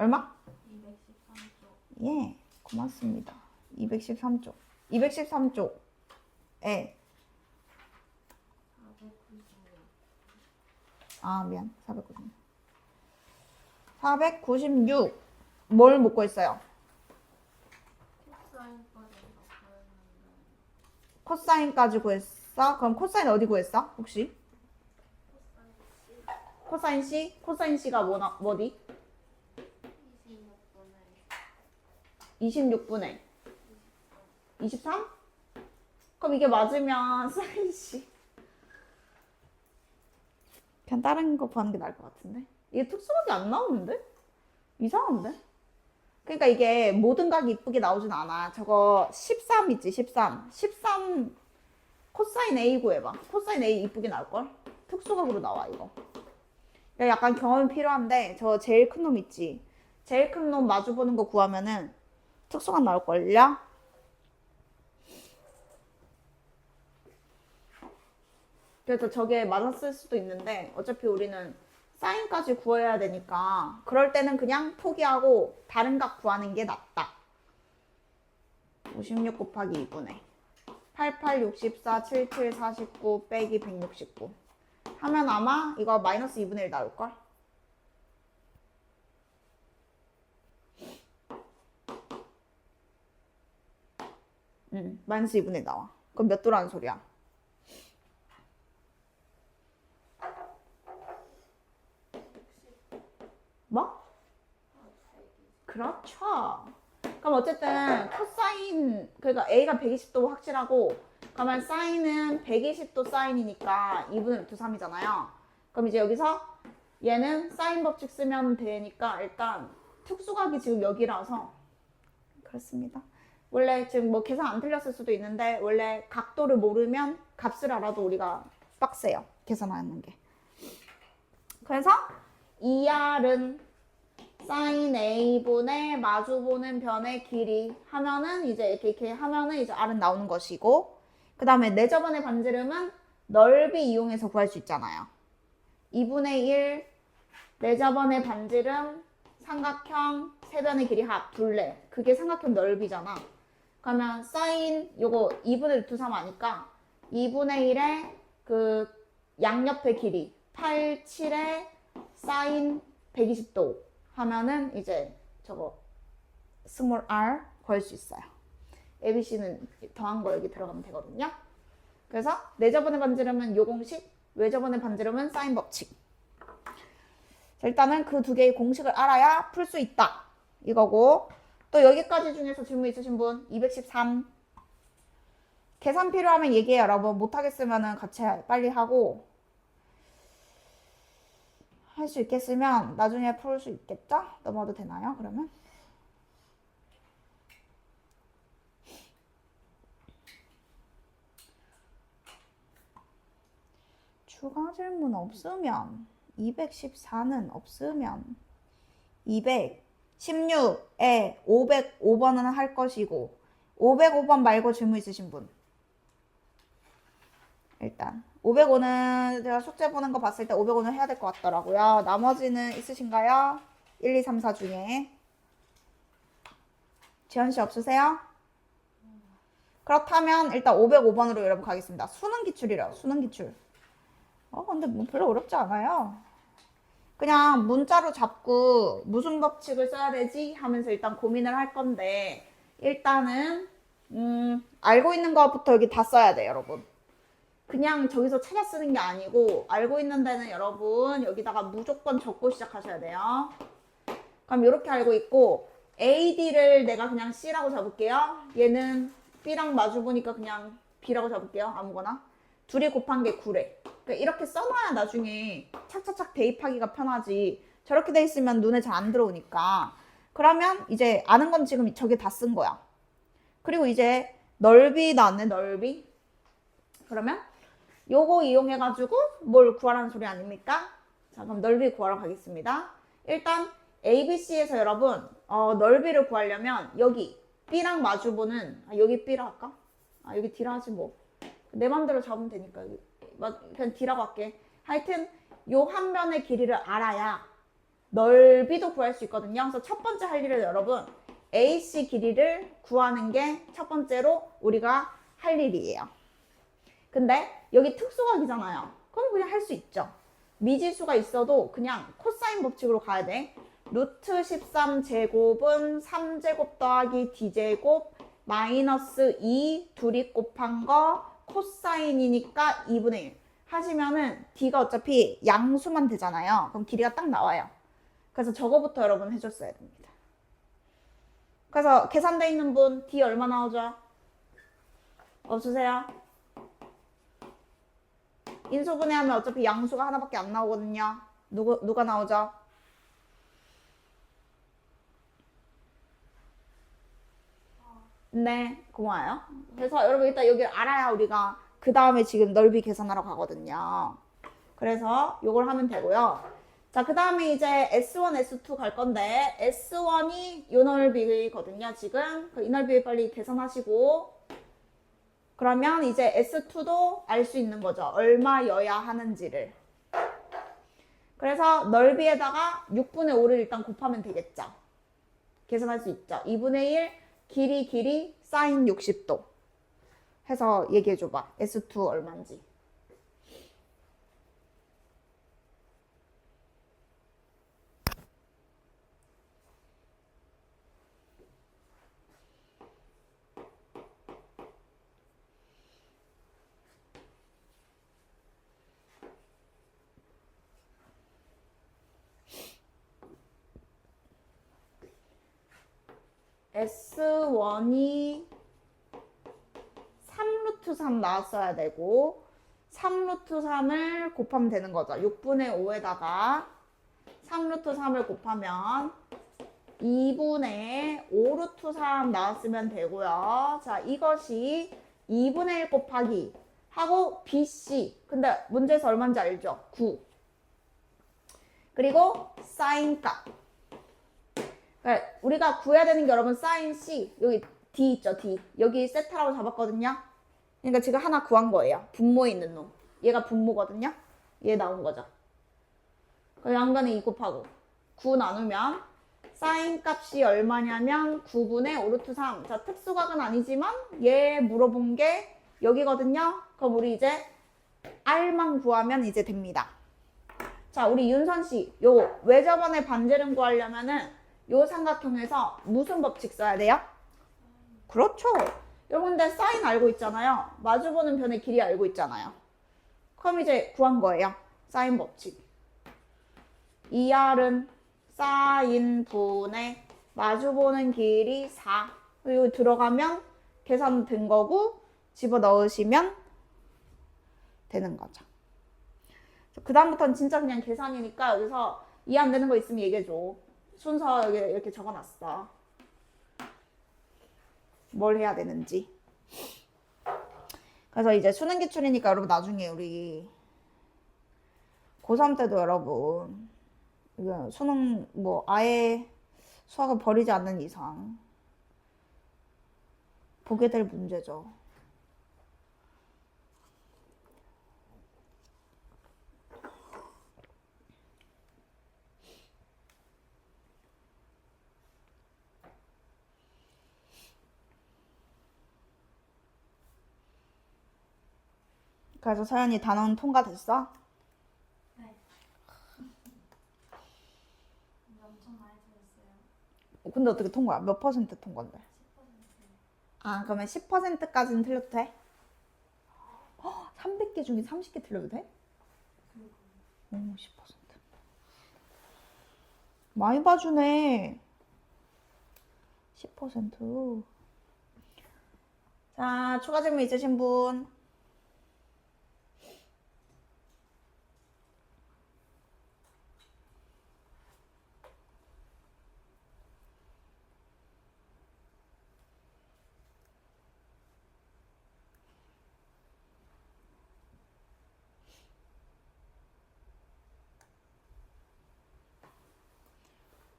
얼마? 213쪽. 예, 고맙습니다. 213쪽. 213쪽. 예. 496. 아, 미안. 496. 496. 뭘 못 구했어요? 코사인까지 바꾸었는데 코사인까지 구했어? 그럼 코사인 어디 구했어? 혹시? 코사인 C 코사인 C가 뭐디? 26분의 26분의 23? 그럼 이게 맞으면 사인 C. 그냥 다른 거 구하는 게 나을 것 같은데? 이게 특수각이 안 나오는데? 이상한데? 그러니까 이게 모든 각이 이쁘게 나오진 않아. 저거 13 있지, 13. 13 코사인 A 구해봐. 코사인 A 이쁘게 나올걸? 특수각으로 나와, 이거. 그러니까 약간 경험이 필요한데, 저 제일 큰 놈 있지. 제일 큰 놈 마주보는 거 구하면은 특수각 나올걸요? 그래서 저게 맞았을 수도 있는데 어차피 우리는 사인까지 구해야 되니까 그럴 때는 그냥 포기하고 다른 각 구하는 게 낫다. 56 곱하기 2분의 88, 64, 77, 49 빼기 169 하면 아마 이거 마이너스 2분의 1 나올걸? 마이너스 2분의 1 나와. 그럼 몇 도라는 소리야? 뭐? 그렇죠. 그럼 어쨌든 코사인, 그러니까 A가 120도 확실하고 그러면 사인은 120도 사인이니까 2분의 루트 3이잖아요. 그럼 이제 여기서 얘는 사인 법칙 쓰면 되니까 일단 특수각이 지금 여기라서 그렇습니다. 원래 지금 뭐 계산 안 틀렸을 수도 있는데 원래 각도를 모르면 값을 알아도 우리가 빡세요. 계산하는 게. 그래서 2R은 사인 A분의 마주보는 변의 길이 하면은 이제 이렇게 하면은 이제 R은 나오는 것이고 그 다음에 네 저번의 반지름은 넓이 이용해서 구할 수 있잖아요. 2분의 1 네 저번의 반지름 삼각형 세변의 길이 합 둘레 그게 삼각형 넓이잖아. 그러면 사인 요거 2분의 루트 3 아니까 2분의 1의 그 양옆의 길이 8, 7의 사인 120도 하면은 이제 저거 스몰 r 구할 수 있어요. ABC는 더한 거 여기 들어가면 되거든요. 그래서 내저번의 반지름은 요 공식, 외저번의 반지름은 사인 법칙. 자, 일단은 그 두 개의 공식을 알아야 풀 수 있다. 이거고 또 여기까지 중에서 질문 있으신 분 213 계산 필요하면 얘기해요. 여러분 못하겠으면 같이 빨리 하고 할 수 있겠으면 나중에 풀 수 있겠죠? 넘어도 되나요? 그러면? 추가 질문 없으면 214는 없으면 216에 505번은 할 것이고 505번 말고 질문 있으신 분? 일단 505는 제가 숙제 보는 거 봤을 때 505는 해야 될 것 같더라고요. 나머지는 있으신가요? 1, 2, 3, 4 중에 지현 씨 없으세요? 그렇다면 일단 505번으로 여러분 가겠습니다. 수능 기출이래요. 수능 기출. 근데 뭐 별로 어렵지 않아요. 그냥 문자로 잡고 무슨 법칙을 써야 되지 하면서 일단 고민을 할 건데 일단은 알고 있는 것부터 여기 다 써야 돼 여러분. 그냥 저기서 찾아 쓰는 게 아니고 알고 있는 데는 여러분 여기다가 무조건 적고 시작하셔야 돼요. 그럼 이렇게 알고 있고 AD를 내가 그냥 C라고 잡을게요. 얘는 B랑 마주 보니까 그냥 B라고 잡을게요. 아무거나. 둘이 곱한 게 9래. 그러니까 이렇게 써놔야 나중에 착착착 대입하기가 편하지. 저렇게 돼 있으면 눈에 잘 안 들어오니까. 그러면 이제 아는 건 지금 저게 다 쓴 거야. 그리고 이제 넓이 나왔네, 넓이. 그러면 요거 이용해가지고 뭘 구하라는 소리 아닙니까? 자, 그럼 넓이 구하러 가겠습니다. 일단 ABC에서 여러분 넓이를 구하려면 여기 B랑 마주보는 여기 B라 할까? 여기 D라 하지 뭐. 내 맘대로 잡으면 되니까 그냥 D라고 할게. 하여튼 요 한 변의 길이를 알아야 넓이도 구할 수 있거든요. 그래서 첫 번째 할 일은 여러분 AC 길이를 구하는 게 첫 번째로 우리가 할 일이에요. 근데 여기 특수각이잖아요. 그럼 그냥 할 수 있죠. 미지수가 있어도 그냥 코사인 법칙으로 가야 돼. 루트 13 제곱은 3제곱 더하기 d제곱 마이너스 2 둘이 곱한 거 코사인이니까 2분의 1 하시면은 d가 어차피 양수만 되잖아요. 그럼 길이가 딱 나와요. 그래서 저거부터 여러분 해줬어야 됩니다. 그래서 계산돼 있는 분 d 얼마 나오죠? 없으세요? 인수분해하면 어차피 양수가 하나밖에 안 나오거든요. 누가 나오죠? 네, 고마워요. 그래서 여러분 일단 여기 알아야 우리가 그 다음에 지금 넓이 계산하러 가거든요. 그래서 요걸 하면 되고요. 자, 그 다음에 이제 S1, S2 갈 건데 S1이 요 넓이거든요. 지금 이 넓이 빨리 계산하시고 그러면 이제 S2도 알 수 있는 거죠. 얼마여야 하는지를. 그래서 넓이에다가 6분의 5를 일단 곱하면 되겠죠. 계산할 수 있죠. 2분의 1 길이 사인 60도 해서 얘기해 줘봐. S2 얼마인지. S1이 3루트 3 나왔어야 되고 3루트 3을 곱하면 되는 거죠. 6분의 5에다가 3루트 3을 곱하면 2분의 5루트 3 나왔으면 되고요. 자, 이것이 2분의 1 곱하기 하고 BC. 근데 문제에서 얼마인지 알죠? 9. 그리고 사인 값. 그러니까 우리가 구해야 되는 게 여러분 사인 C. 여기 D 있죠, D. 여기 세타라고 잡았거든요. 그러니까 지금 하나 구한 거예요. 분모에 있는 놈. 얘가 분모거든요. 얘 나온 거죠. 그 양변에 2 곱하고 9 나누면 사인 값이 얼마냐면 9분의 5루트 3. 자, 특수각은 아니지만 얘 물어본 게 여기거든요. 그럼 우리 이제 R만 구하면 이제 됩니다. 자, 우리 윤선 씨, 요 외접원의 반지름 구하려면은 요 삼각형에서 무슨 법칙 써야 돼요? 그렇죠. 여러분들 사인 알고 있잖아요. 마주보는 변의 길이 알고 있잖아요. 그럼 이제 구한 거예요. 사인 법칙. 2R은 사인 분의 마주보는 길이 4. 그리고 들어가면 계산된 거고 집어넣으시면 되는 거죠. 그 다음부터는 진짜 그냥 계산이니까 여기서 이해 안 되는 거 있으면 얘기해줘. 순서 여기 이렇게 적어놨어. 뭘 해야 되는지. 그래서 이제 수능 기출이니까 여러분 나중에 우리 고3 때도 여러분 수능 뭐 아예 수학을 버리지 않는 이상 보게 될 문제죠. 그래서 서연이 단원 통과됐어? 네. 근데 엄청 많이 들었어요. 근데 어떻게 통과야? 몇 퍼센트 통과인데? 10%. 아, 그러면 10%까지는 틀려도 돼? 300개 중에 30개 틀려도 돼? 오, 10%. 많이 봐주네. 10%. 자, 추가 질문 있으신 분?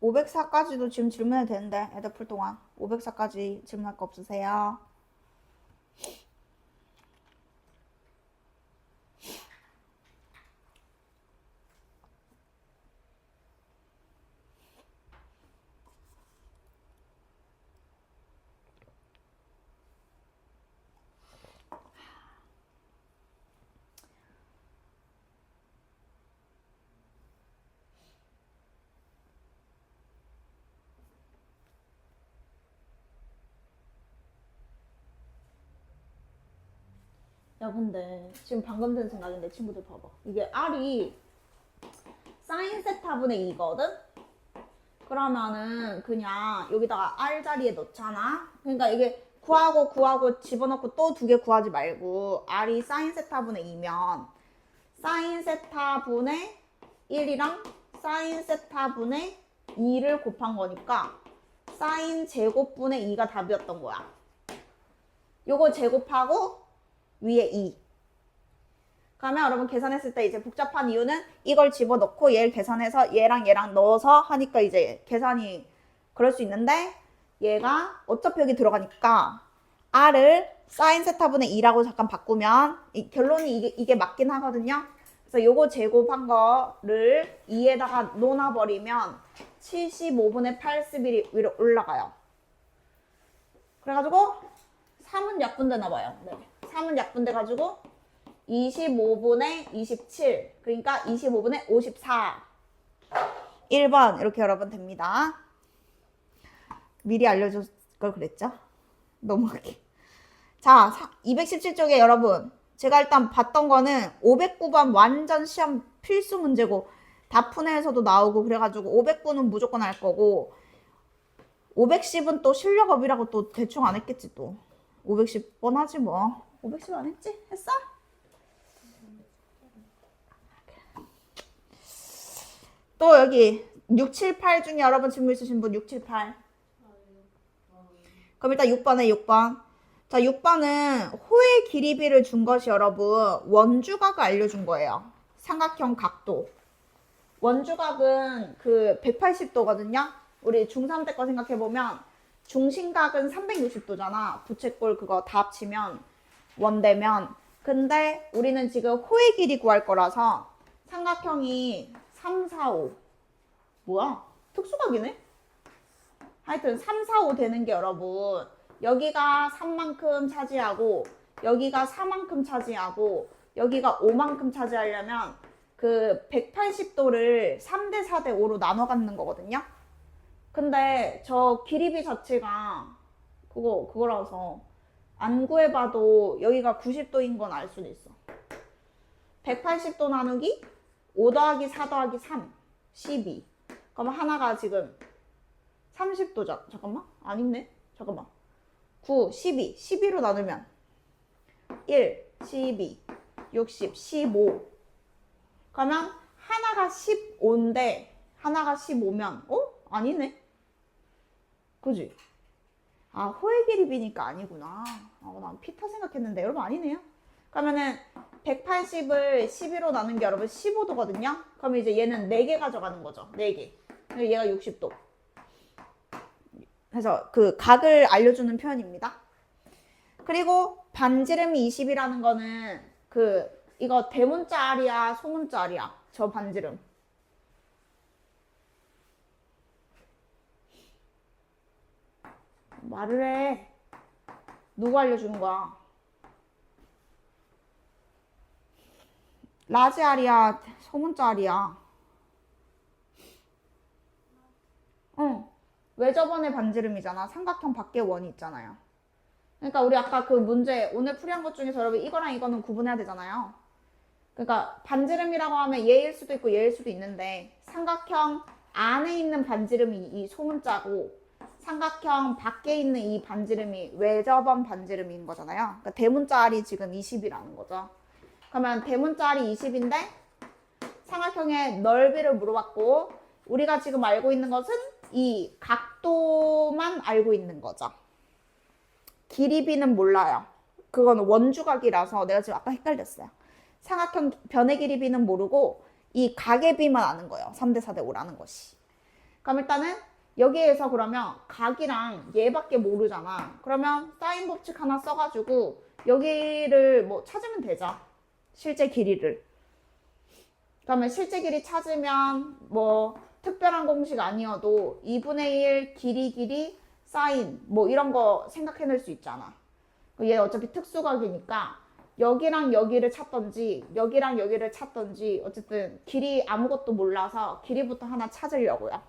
(504까지도) 지금 질문해도 되는데 애들 풀 동안 504까지 질문할 거 없으세요? 야 근데 지금 방금 든 생각인데 친구들 봐봐. 이게 R이 사인 세타분의 2거든? 그러면은 그냥 여기다가 R 자리에 넣잖아. 그러니까 이게 구하고 집어넣고 또 두 개 구하지 말고 R이 사인 세타분의 2면 사인 세타분의 1이랑 사인 세타분의 2를 곱한 거니까 사인 제곱분의 2가 답이었던 거야. 요거 제곱하고 위에 2. 그러면 여러분 계산했을 때 이제 복잡한 이유는 이걸 집어넣고 얘를 계산해서 얘랑 넣어서 하니까 이제 계산이 그럴 수 있는데 얘가 어차피 여기 들어가니까 R을 사인 세타분의 2라고 잠깐 바꾸면 결론이 이게 맞긴 하거든요. 그래서 요거 제곱한 거를 2에다가 놓아버리면 75분의 80이 위로 올라가요. 그래가지고 3은 약분되나 봐요. 네. 3은 약분돼가지고 25분의 27 그러니까 25분의 54 1번 이렇게 여러분 됩니다. 미리 알려줄 걸 그랬죠? 넘어갈게. 자 217쪽에 여러분 제가 일단 봤던 거는 509번 완전 시험 필수 문제고 다푼회에서도 나오고 그래가지고 509는 무조건 할 거고 510은 또 실력업이라고 또 대충 안 했겠지 또 510번 하지 뭐 510 안 했지? 했어? 또 여기 6, 7, 8 중에 여러분 질문 있으신 분 6, 7, 8 그럼 일단 6번에 6번 자 6번은 호의 길이비를 준 것이 여러분 원주각을 알려준 거예요. 삼각형 각도 원주각은 그 180도거든요. 우리 중3 때 거 생각해보면 중심각은 360도잖아. 부채꼴 그거 다 합치면 원대면 근데 우리는 지금 호의 길이 구할 거라서 삼각형이 3, 4, 5 뭐야? 특수각이네? 하여튼 3, 4, 5 되는 게 여러분 여기가 3만큼 차지하고 여기가 4만큼 차지하고 여기가 5만큼 차지하려면 그 180도를 3대 4대 5로 나눠 갖는 거거든요. 근데 저 길이비 자체가 그거라서 안 구해봐도 여기가 90도인 건 알 수도 있어. 180도 나누기 5 더하기 4 더하기 3 12 그럼 하나가 지금 30도죠. 잠깐만 아니네. 잠깐만 9 12 12로 나누면 1 12 60 15 그러면 하나가 15인데 하나가 15면 아니네. 그지? 아 호의 길이비니까 아니구나. 난 피타 생각했는데 여러분 아니네요. 그러면은 180을 12로 나눈 게 여러분 15도거든요. 그럼 이제 얘는 4개 가져가는 거죠. 4개. 얘가 60도. 그래서 그 각을 알려주는 표현입니다. 그리고 반지름이 20이라는 거는 이거 대문자 R이야 소문자 R이야 저 반지름. 말을 해. 누가 알려주는 거야? 라지 R이야 소문자 R이야? 응. 왜 저번에 반지름이잖아. 삼각형 밖에 원이 있잖아요. 그러니까 우리 아까 그 문제 오늘 풀이한 것 중에서 여러분 이거랑 이거는 구분해야 되잖아요. 그러니까 반지름이라고 하면 얘일 수도 있고 얘일 수도 있는데 삼각형 안에 있는 반지름이 이 소문자고 삼각형 밖에 있는 이 반지름이 외접원 반지름인 거잖아요. 그러니까 대문자 R이 지금 20이라는 거죠. 그러면 대문자 R이 20인데 삼각형의 넓이를 물어봤고 우리가 지금 알고 있는 것은 이 각도만 알고 있는 거죠. 길이비는 몰라요. 그건 원주각이라서 내가 지금 아까 헷갈렸어요. 삼각형 변의 길이비는 모르고 이 각의 비만 아는 거예요. 3대 4대 5라는 것이. 그럼 일단은 여기에서 그러면 각이랑 얘밖에 모르잖아. 그러면 사인 법칙 하나 써가지고 여기를 뭐 찾으면 되죠. 실제 길이를. 그러면 실제 길이 찾으면 뭐 특별한 공식 아니어도 2분의 1 길이 사인 뭐 이런 거 생각해낼 수 있잖아. 얘 어차피 특수각이니까 여기랑 여기를 찾던지 여기랑 여기를 찾던지 어쨌든 길이 아무것도 몰라서 길이부터 하나 찾으려고요.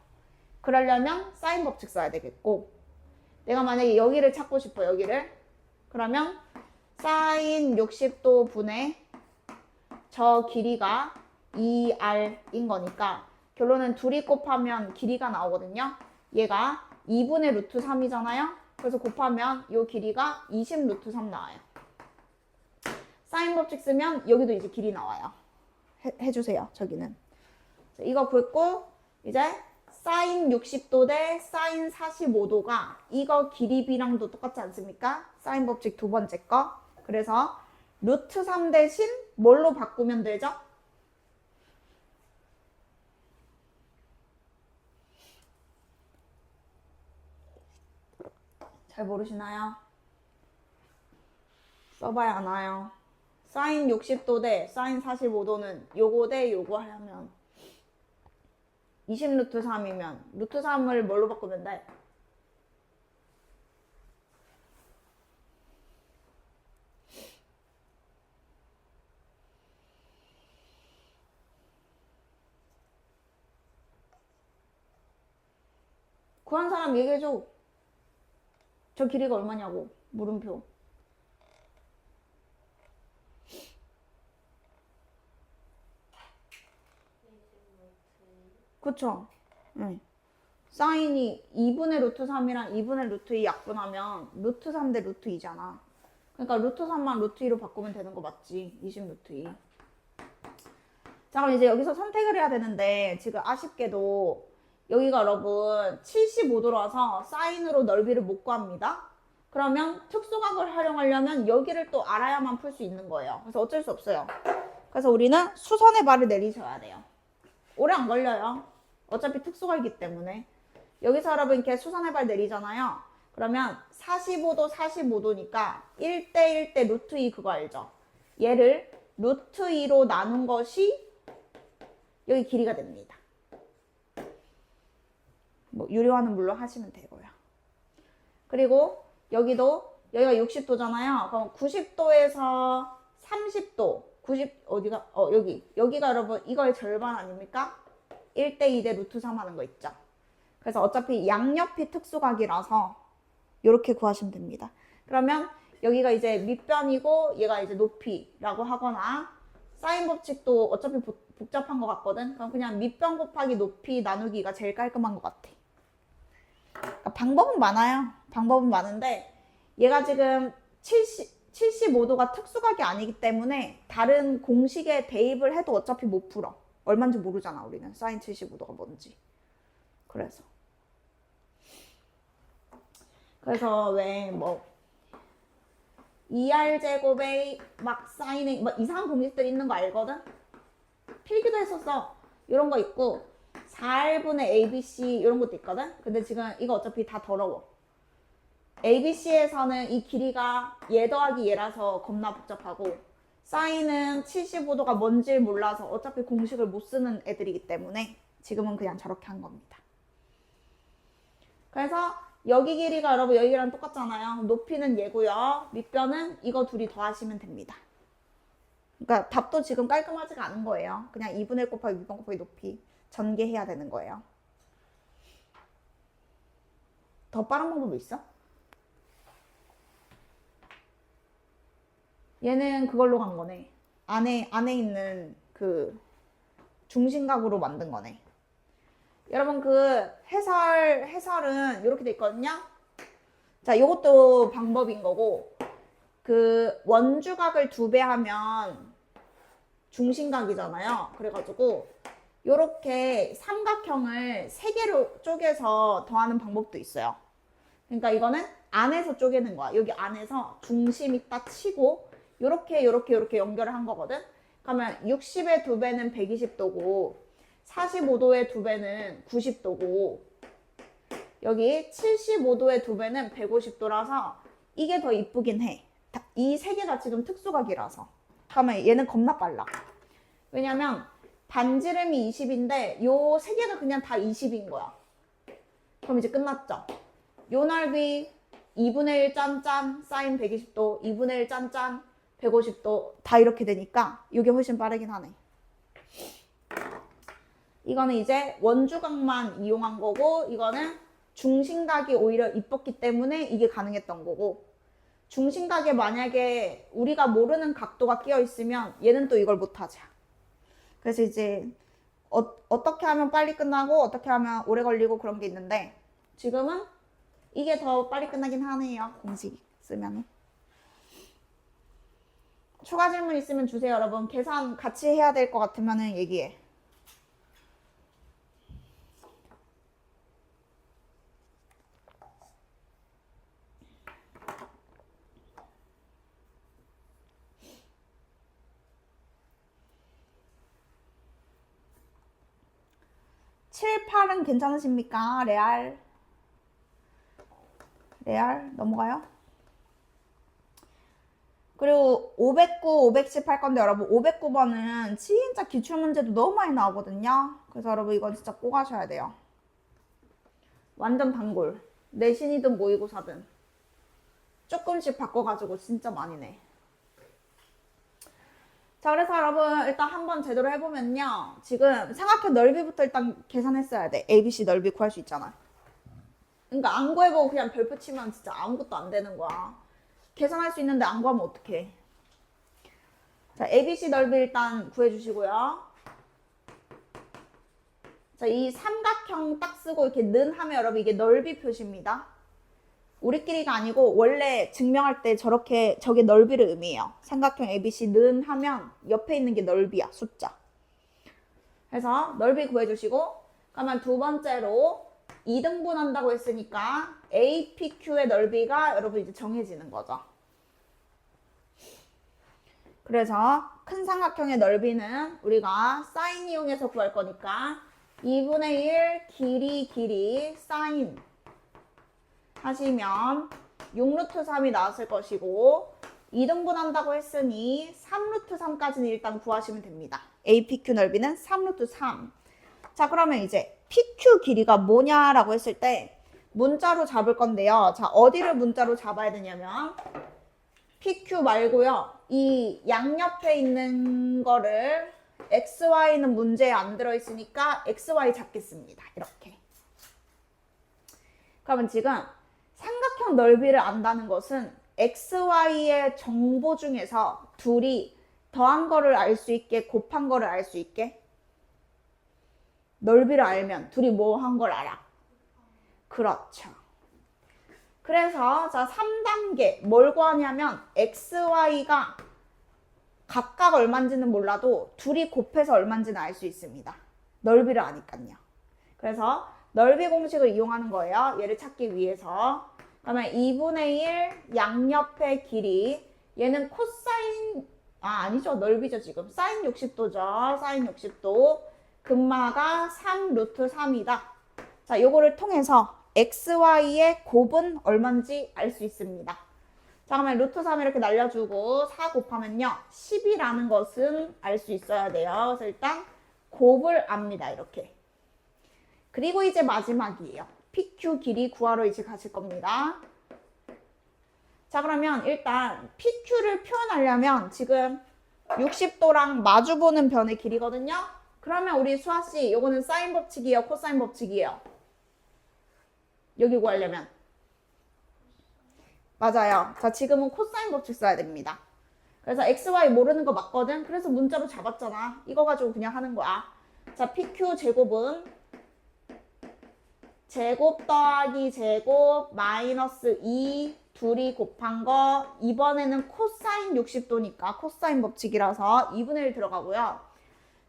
그러려면 사인 법칙 써야 되겠고 내가 만약에 여기를 찾고 싶어 여기를 그러면 사인 60도 분의 저 길이가 2r인 거니까 결론은 둘이 곱하면 길이가 나오거든요. 얘가 2분의 루트 3이잖아요. 그래서 곱하면 이 길이가 20 루트 3 나와요. 사인 법칙 쓰면 여기도 이제 길이 나와요. 해주세요. 저기는. 이거 굵고 이제 사인 60도 대 사인 45도가 이거 길이 비랑도 똑같지 않습니까? 사인 법칙 두 번째 거. 그래서 루트 3 대신 뭘로 바꾸면 되죠? 잘 모르시나요? 써봐야 아나요? 사인 60도 대 사인 45도는 요거 대 요거 하면 20 루트 3이면 루트 3을 뭘로 바꾸면 돼? 구한 사람 얘기해줘. 저 길이가 얼마냐고. 물음표. 그쵸? 응. 사인이 2분의 루트 3이랑 2분의 루트 2 약분하면 루트 3 대 루트 2잖아. 그러니까 루트 3만 루트 2로 바꾸면 되는 거 맞지? 20 루트 2. 자, 그럼 이제 여기서 선택을 해야 되는데 지금 아쉽게도 여기가 여러분 75도라서 사인으로 넓이를 못 구합니다. 그러면 특수각을 활용하려면 여기를 또 알아야만 풀 수 있는 거예요. 그래서 어쩔 수 없어요. 그래서 우리는 수선의 발을 내리셔야 돼요. 오래 안 걸려요. 어차피 특수각이기 때문에. 여기서 여러분 이렇게 수선의 발 내리잖아요. 그러면 45도 45도니까 1대 1대 루트 2 그거 알죠? 얘를 루트 2로 나눈 것이 여기 길이가 됩니다. 뭐 유료화는 물론 하시면 되고요. 그리고 여기가 60도잖아요. 그럼 90도에서 30도, 90 어디가 여기가 여러분 이거의 절반 아닙니까? 1대 2대 루트 3 하는 거 있죠. 그래서 어차피 양옆이 특수각이라서 이렇게 구하시면 됩니다. 그러면 여기가 이제 밑변이고 얘가 이제 높이라고 하거나 사인 법칙도 어차피 복잡한 것 같거든. 그럼 그냥 밑변 곱하기 높이 나누기가 제일 깔끔한 것 같아. 그러니까 방법은 많아요. 방법은 많은데 얘가 지금 75도가 특수각이 아니기 때문에 다른 공식에 대입을 해도 어차피 못 풀어. 얼마인지 모르잖아 우리는. 사인 75도가 뭔지. 그래서 왜 뭐 2r 제곱에 막 사인에 뭐 이상한 공식들 있는 거 알거든? 필기도 했었어. 이런 거 있고 4r분의 abc 이런 것도 있거든? 근데 지금 이거 어차피 다 더러워. abc에서는 이 길이가 얘 더하기 얘라서 겁나 복잡하고 사인은 75도가 뭔지 몰라서 어차피 공식을 못 쓰는 애들이기 때문에 지금은 그냥 저렇게 한 겁니다. 그래서 여기 길이가 여러분 여기랑 똑같잖아요. 높이는 얘고요. 밑변은 이거 둘이 더하시면 됩니다. 그러니까 답도 지금 깔끔하지가 않은 거예요. 그냥 2분의 1 곱하기 밑변 곱하기 높이 전개해야 되는 거예요. 더 빠른 방법이 있어? 얘는 그걸로 간 거네. 안에 있는 그 중심각으로 만든 거네. 여러분 그 해설은 이렇게 돼 있거든요. 자, 요것도 방법인 거고 그 원주각을 2배 하면 중심각이잖아요. 그래가지고 요렇게 삼각형을 3개로 쪼개서 더하는 방법도 있어요. 그러니까 이거는 안에서 쪼개는 거야. 여기 안에서 중심 있다 치고 요렇게 연결을 한 거거든. 그러면 60의 2배는 120도고 45도의 2배는 90도고 여기 75도의 2배는 150도라서 이게 더 이쁘긴 해. 이 3개가 지금 특수각이라서. 그러면 얘는 겁나 빨라. 왜냐면 반지름이 20인데 요 3개가 그냥 다 20인 거야. 그럼 이제 끝났죠. 요 넓이 2분의 1 짠짠 사인 120도 2분의 1 짠짠 150도 다 이렇게 되니까 이게 훨씬 빠르긴 하네. 이거는 이제 원주각만 이용한 거고 이거는 중심각이 오히려 이뻤기 때문에 이게 가능했던 거고 중심각에 만약에 우리가 모르는 각도가 끼어 있으면 얘는 또 이걸 못하죠. 그래서 이제 어떻게 하면 빨리 끝나고 어떻게 하면 오래 걸리고 그런 게 있는데 지금은 이게 더 빨리 끝나긴 하네요. 공식 쓰면은. 추가 질문 있으면 주세요, 여러분. 계산 같이 해야 될 것 같으면은 얘기해. 칠, 8은 괜찮으십니까? 레알 넘어가요? 그리고 509, 510 할 건데 여러분 509번은 진짜 기출문제도 너무 많이 나오거든요. 그래서 여러분 이건 진짜 꼭 하셔야 돼요. 완전 단골. 내신이든 모의고사든 조금씩 바꿔가지고 진짜 많이 내. 자, 그래서 여러분 일단 한번 제대로 해보면요. 지금 삼각형 넓이부터 일단 계산했어야 돼. ABC 넓이 구할 수 있잖아. 그러니까 안 구해보고 그냥 별표 치면 진짜 아무것도 안 되는 거야. 계산할 수 있는데 안 구하면 어떡해. 자, ABC 넓이 일단 구해주시고요. 자, 이 삼각형 딱 쓰고 이렇게 는 하면 여러분 이게 넓이 표시입니다. 우리끼리가 아니고 원래 증명할 때 저게 넓이를 의미해요. 삼각형 ABC 는 하면 옆에 있는 게 넓이야, 숫자. 그래서 넓이 구해주시고 그러면 두 번째로 2등분 한다고 했으니까 APQ의 넓이가 여러분 이제 정해지는 거죠. 그래서 큰 삼각형의 넓이는 우리가 사인 이용해서 구할 거니까 2분의 1 길이 사인 하시면 6루트 3이 나왔을 것이고 2등분 한다고 했으니 3루트 3까지는 일단 구하시면 됩니다. APQ 넓이는 3루트 3. 자, 그러면 이제 PQ 길이가 뭐냐라고 했을 때 문자로 잡을 건데요. 자, 어디를 문자로 잡아야 되냐면 PQ 말고요. 이 양옆에 있는 거를 XY는 문제에 안 들어있으니까 XY 잡겠습니다. 이렇게. 그러면 지금 삼각형 넓이를 안다는 것은 XY의 정보 중에서 둘이 더한 거를 알 수 있게 곱한 거를 알 수 있게 넓이를 알면 둘이 뭐 한 걸 알아? 그렇죠. 그래서 자 3단계 뭘 구하냐면 XY가 각각 얼마인지는 몰라도 둘이 곱해서 얼마인지는 알 수 있습니다. 넓이를 아니까요. 그래서 넓이 공식을 이용하는 거예요. 얘를 찾기 위해서. 그러면 2분의 1 양옆의 길이 얘는 코사인 아니죠. 넓이죠 지금. 사인 60도죠. 사인 60도. 금마가 3 루트 3이다. 자, 요거를 통해서 XY의 곱은 얼마인지 알 수 있습니다. 자, 그러면 루트 3 이렇게 날려주고 4 곱하면요. 10이라는 것은 알 수 있어야 돼요. 그래서 일단 곱을 압니다. 이렇게. 그리고 이제 마지막이에요. PQ 길이 구하러 이제 가실 겁니다. 자, 그러면 일단 PQ를 표현하려면 지금 60도랑 마주보는 변의 길이거든요. 그러면 우리 수아씨, 요거는 사인 법칙이에요? 코사인 법칙이에요? 여기 구하려면. 맞아요. 자, 지금은 코사인 법칙 써야 됩니다. 그래서 XY 모르는 거 맞거든? 그래서 문자로 잡았잖아. 이거 가지고 그냥 하는 거야. 자, PQ 제곱은 제곱 더하기 제곱 마이너스 2 둘이 곱한 거 이번에는 코사인 60도니까 코사인 법칙이라서 2분의 1 들어가고요.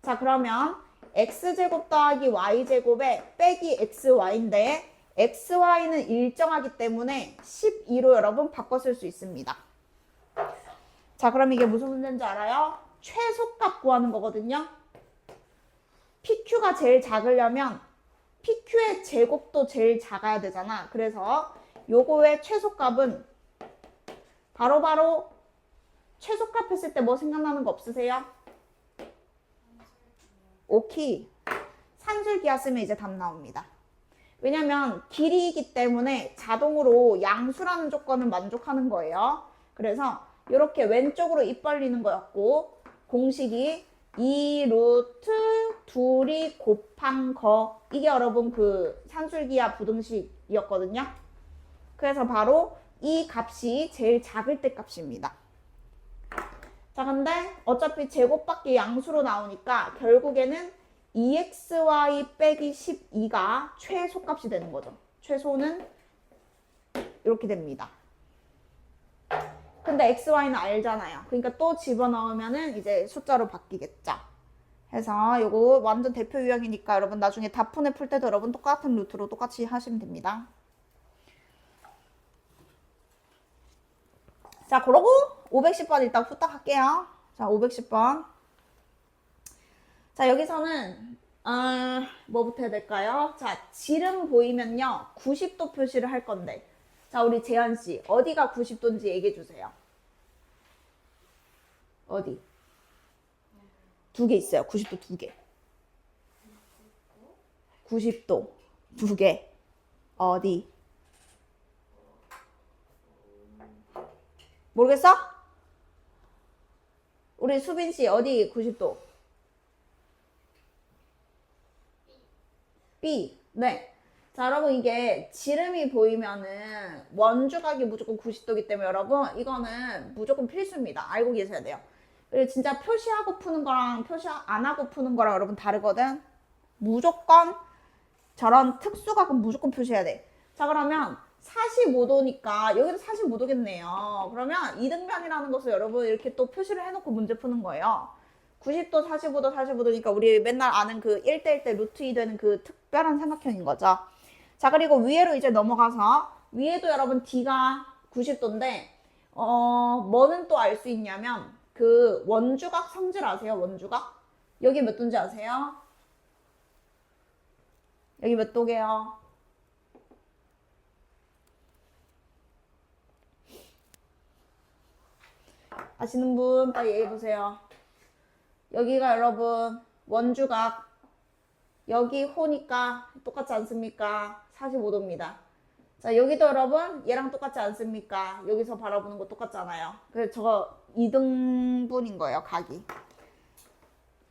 자, 그러면 x제곱 더하기 y제곱에 빼기 xy인데 xy는 일정하기 때문에 12로 여러분 바꿔 쓸 수 있습니다. 자, 그럼 이게 무슨 문제인지 알아요? 최소값 구하는 거거든요. PQ가 제일 작으려면 PQ의 제곱도 제일 작아야 되잖아. 그래서 요거의 최소값은 바로 최소값 했을 때 뭐 생각나는 거 없으세요? 오케이. 산술기하 쓰면 이제 답 나옵니다. 왜냐면 길이이기 때문에 자동으로 양수라는 조건을 만족하는 거예요. 그래서 이렇게 왼쪽으로 입 벌리는 거였고 공식이 2 루트 둘이 곱한 거 이게 여러분 그 산술기하 부등식이었거든요. 그래서 바로 이 값이 제일 작을 때 값입니다. 자, 근데 어차피 제곱밖에 양수로 나오니까 결국에는 2xy 빼기 12가 최소값이 되는 거죠. 최소는 이렇게 됩니다. 근데 xy는 알잖아요. 그러니까 또 집어넣으면은 이제 숫자로 바뀌겠죠. 해서 요거 완전 대표 유형이니까 여러분 나중에 다푼에 풀 때도 여러분 똑같은 루트로 똑같이 하시면 됩니다. 자, 그러고 510번 일단 후딱 할게요. 자, 510번. 자, 여기서는 뭐부터 해야 될까요? 자, 지름 보이면요 90도 표시를 할 건데, 자, 우리 재현씨 어디가 90도인지 얘기해 주세요. 어디? 두 개 있어요. 90도 두 개. 90도 두 개. 어디? 모르겠어? 우리 수빈씨 어디 90도? B. 네. 자, 여러분 이게 지름이 보이면은 원주각이 무조건 90도이기 때문에 여러분 이거는 무조건 필수입니다. 알고 계셔야 돼요. 그리고 진짜 표시하고 푸는 거랑 표시 안 하고 푸는 거랑 여러분 다르거든. 무조건 저런 특수각은 무조건 표시해야 돼. 자, 그러면 45도니까 여기도 45도겠네요. 그러면 이등변이라는 것을 여러분 이렇게 또 표시를 해놓고 문제 푸는 거예요. 90도, 45도, 45도니까 우리 맨날 아는 그 1대1 대 루트 2 되는 그 특별한 삼각형인 거죠. 자, 그리고 위에로 이제 넘어가서 위에도 여러분 D가 90도인데 뭐는 또 알 수 있냐면 그 원주각 성질 아세요? 원주각? 여기 몇 도인지 아세요? 여기 몇 도게요? 아시는 분 빨리 얘기해 보세요. 여기가 여러분 원주각, 여기 호니까 똑같지 않습니까? 45도입니다. 자, 여기도 여러분 얘랑 똑같지 않습니까? 여기서 바라보는 거 똑같잖아요. 그래서 저거 2등분인 거예요, 각이.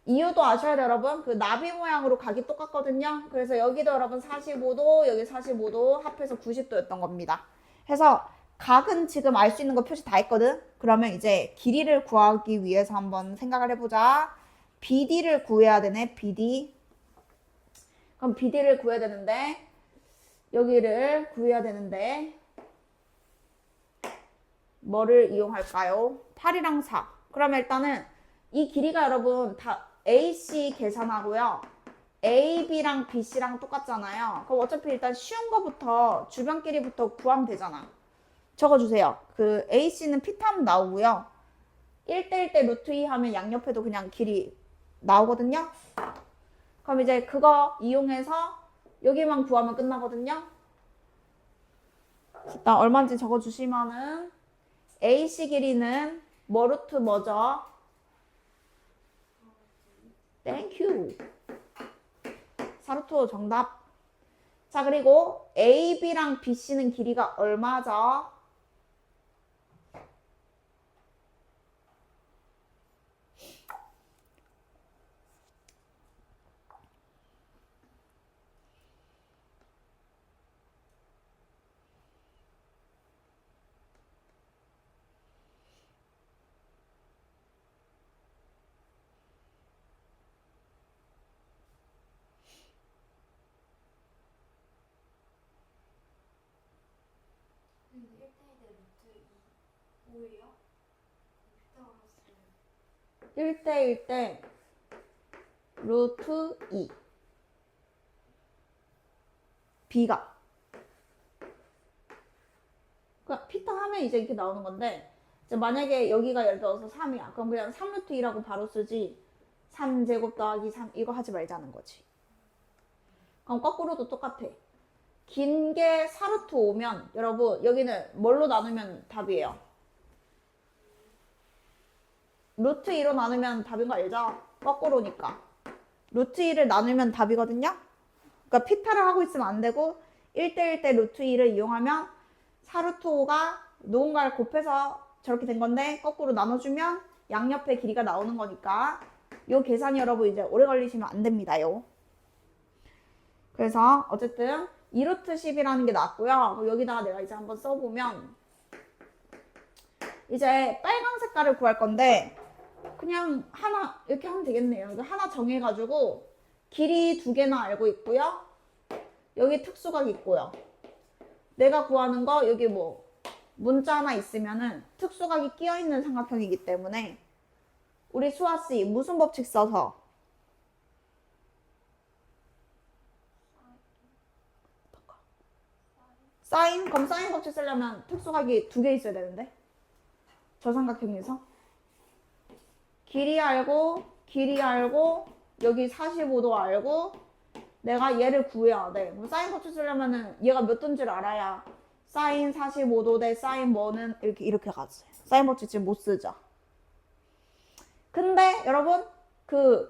이유도 아셔야 돼요, 여러분. 그 나비 모양으로 각이 똑같거든요. 그래서 여기도 여러분 45도, 여기 45도 합해서 90도였던 겁니다. 해서 각은 지금 알 수 있는 거 표시 다 했거든. 그러면 이제 길이를 구하기 위해서 한번 생각을 해보자. BD를 구해야 되네, BD. 그럼 BD를 구해야 되는데 여기를 구해야 되는데 뭐를 이용할까요? 8이랑 4. 그러면 일단은 이 길이가 여러분 다 AC 계산하고요. AB랑 BC랑 똑같잖아요. 그럼 어차피 일단 쉬운 거부터 주변 길이부터 구하면 되잖아. 적어주세요. 그 AC는 피타면 나오고요. 1대1 대 루트 2 하면 양옆에도 그냥 길이 나오거든요. 그럼 이제 그거 이용해서 여기만 구하면 끝나거든요. 일단 얼마인지 적어주시면은 AC 길이는 뭐 루트 뭐죠? 땡큐. 4루트 정답. 자, 그리고 AB랑 BC는 길이가 얼마죠? 근데 1대1 대 루트 5예요? 피타가 했어요. 1대1 대 루트 2. B가. 그러니까 피타 하면 이제 이렇게 나오는 건데, 이제 만약에 여기가 예를 들어서 3이야. 그럼 그냥 3루트 2라고 바로 쓰지. 3제곱 더하기 3 이거 하지 말자는 거지. 그럼 거꾸로도 똑같아. 긴 게 4루트 5면 여러분 여기는 뭘로 나누면 답이에요? 루트 2로 나누면 답인 거 알죠? 거꾸로니까. 루트 2를 나누면 답이거든요? 그러니까 피타를 하고 있으면 안 되고 1대1 대 루트 2를 이용하면 4루트 5가 누군가를 곱해서 저렇게 된 건데 거꾸로 나눠주면 양옆에 길이가 나오는 거니까 요 계산이 여러분 이제 오래 걸리시면 안 됩니다요. 그래서 어쨌든 2루트 10이라는 게 나왔고요. 여기다가 내가 이제 한번 써보면 이제 빨간 색깔을 구할 건데 그냥 하나 이렇게 하면 되겠네요. 이거 하나 정해가지고 길이 2개나 알고 있고요. 여기 특수각 있고요. 내가 구하는 거 여기 뭐 문자 하나 있으면은 특수각이 끼어있는 삼각형이기 때문에 우리 수아씨 무슨 법칙 써서? 사인? 그럼 사인 법칙 쓰려면 특수각이 2개 있어야 되는데 저 삼각형에서 길이 알고 여기 45도 알고 내가 얘를 구해야 돼. 그럼 사인 법칙 쓰려면은 얘가 몇 도인지를 알아야 사인 45도 대 사인 뭐는 이렇게 가지. 사인 법칙 지금 못 쓰죠. 근데 여러분 그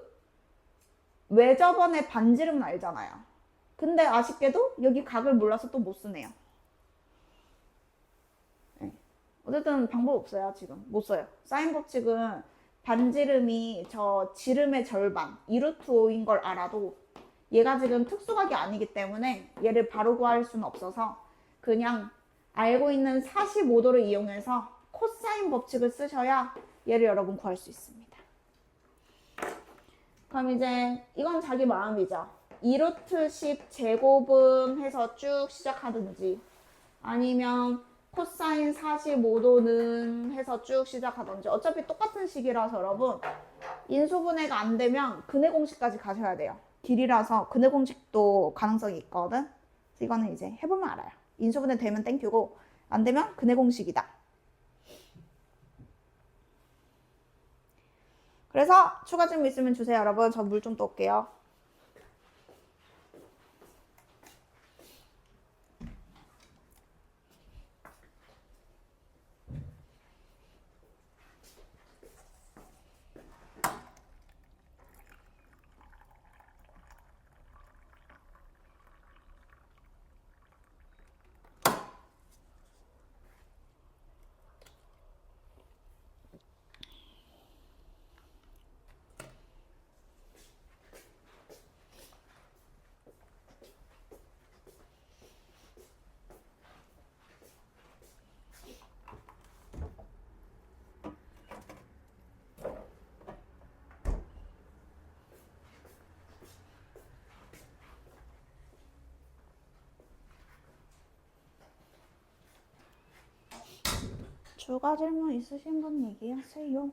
외접원의 반지름은 알잖아요. 근데 아쉽게도 여기 각을 몰라서 또 못 쓰네요. 네. 어쨌든 방법 없어요. 지금 못 써요. 사인 법칙은 반지름이 저 지름의 절반 2루트 5인 걸 알아도 얘가 지금 특수각이 아니기 때문에 얘를 바로 구할 수는 없어서 그냥 알고 있는 45도를 이용해서 코사인 법칙을 쓰셔야 얘를 여러분 구할 수 있습니다. 그럼 이제 이건 자기 마음이죠. 2루트 10 제곱은 해서 쭉 시작하든지 아니면 코사인 45도는 해서 쭉 시작하든지 어차피 똑같은 식이라서 여러분 인수분해가 안 되면 근해 공식까지 가셔야 돼요. 길이라서 근해 공식도 가능성이 있거든. 그래서 이거는 이제 해보면 알아요. 인수분해 되면 땡큐고 안 되면 근해 공식이다. 그래서 추가 질문 있으면 주세요, 여러분. 저 물 좀 또 올게요. 추가 질문 있으신 분 얘기하세요.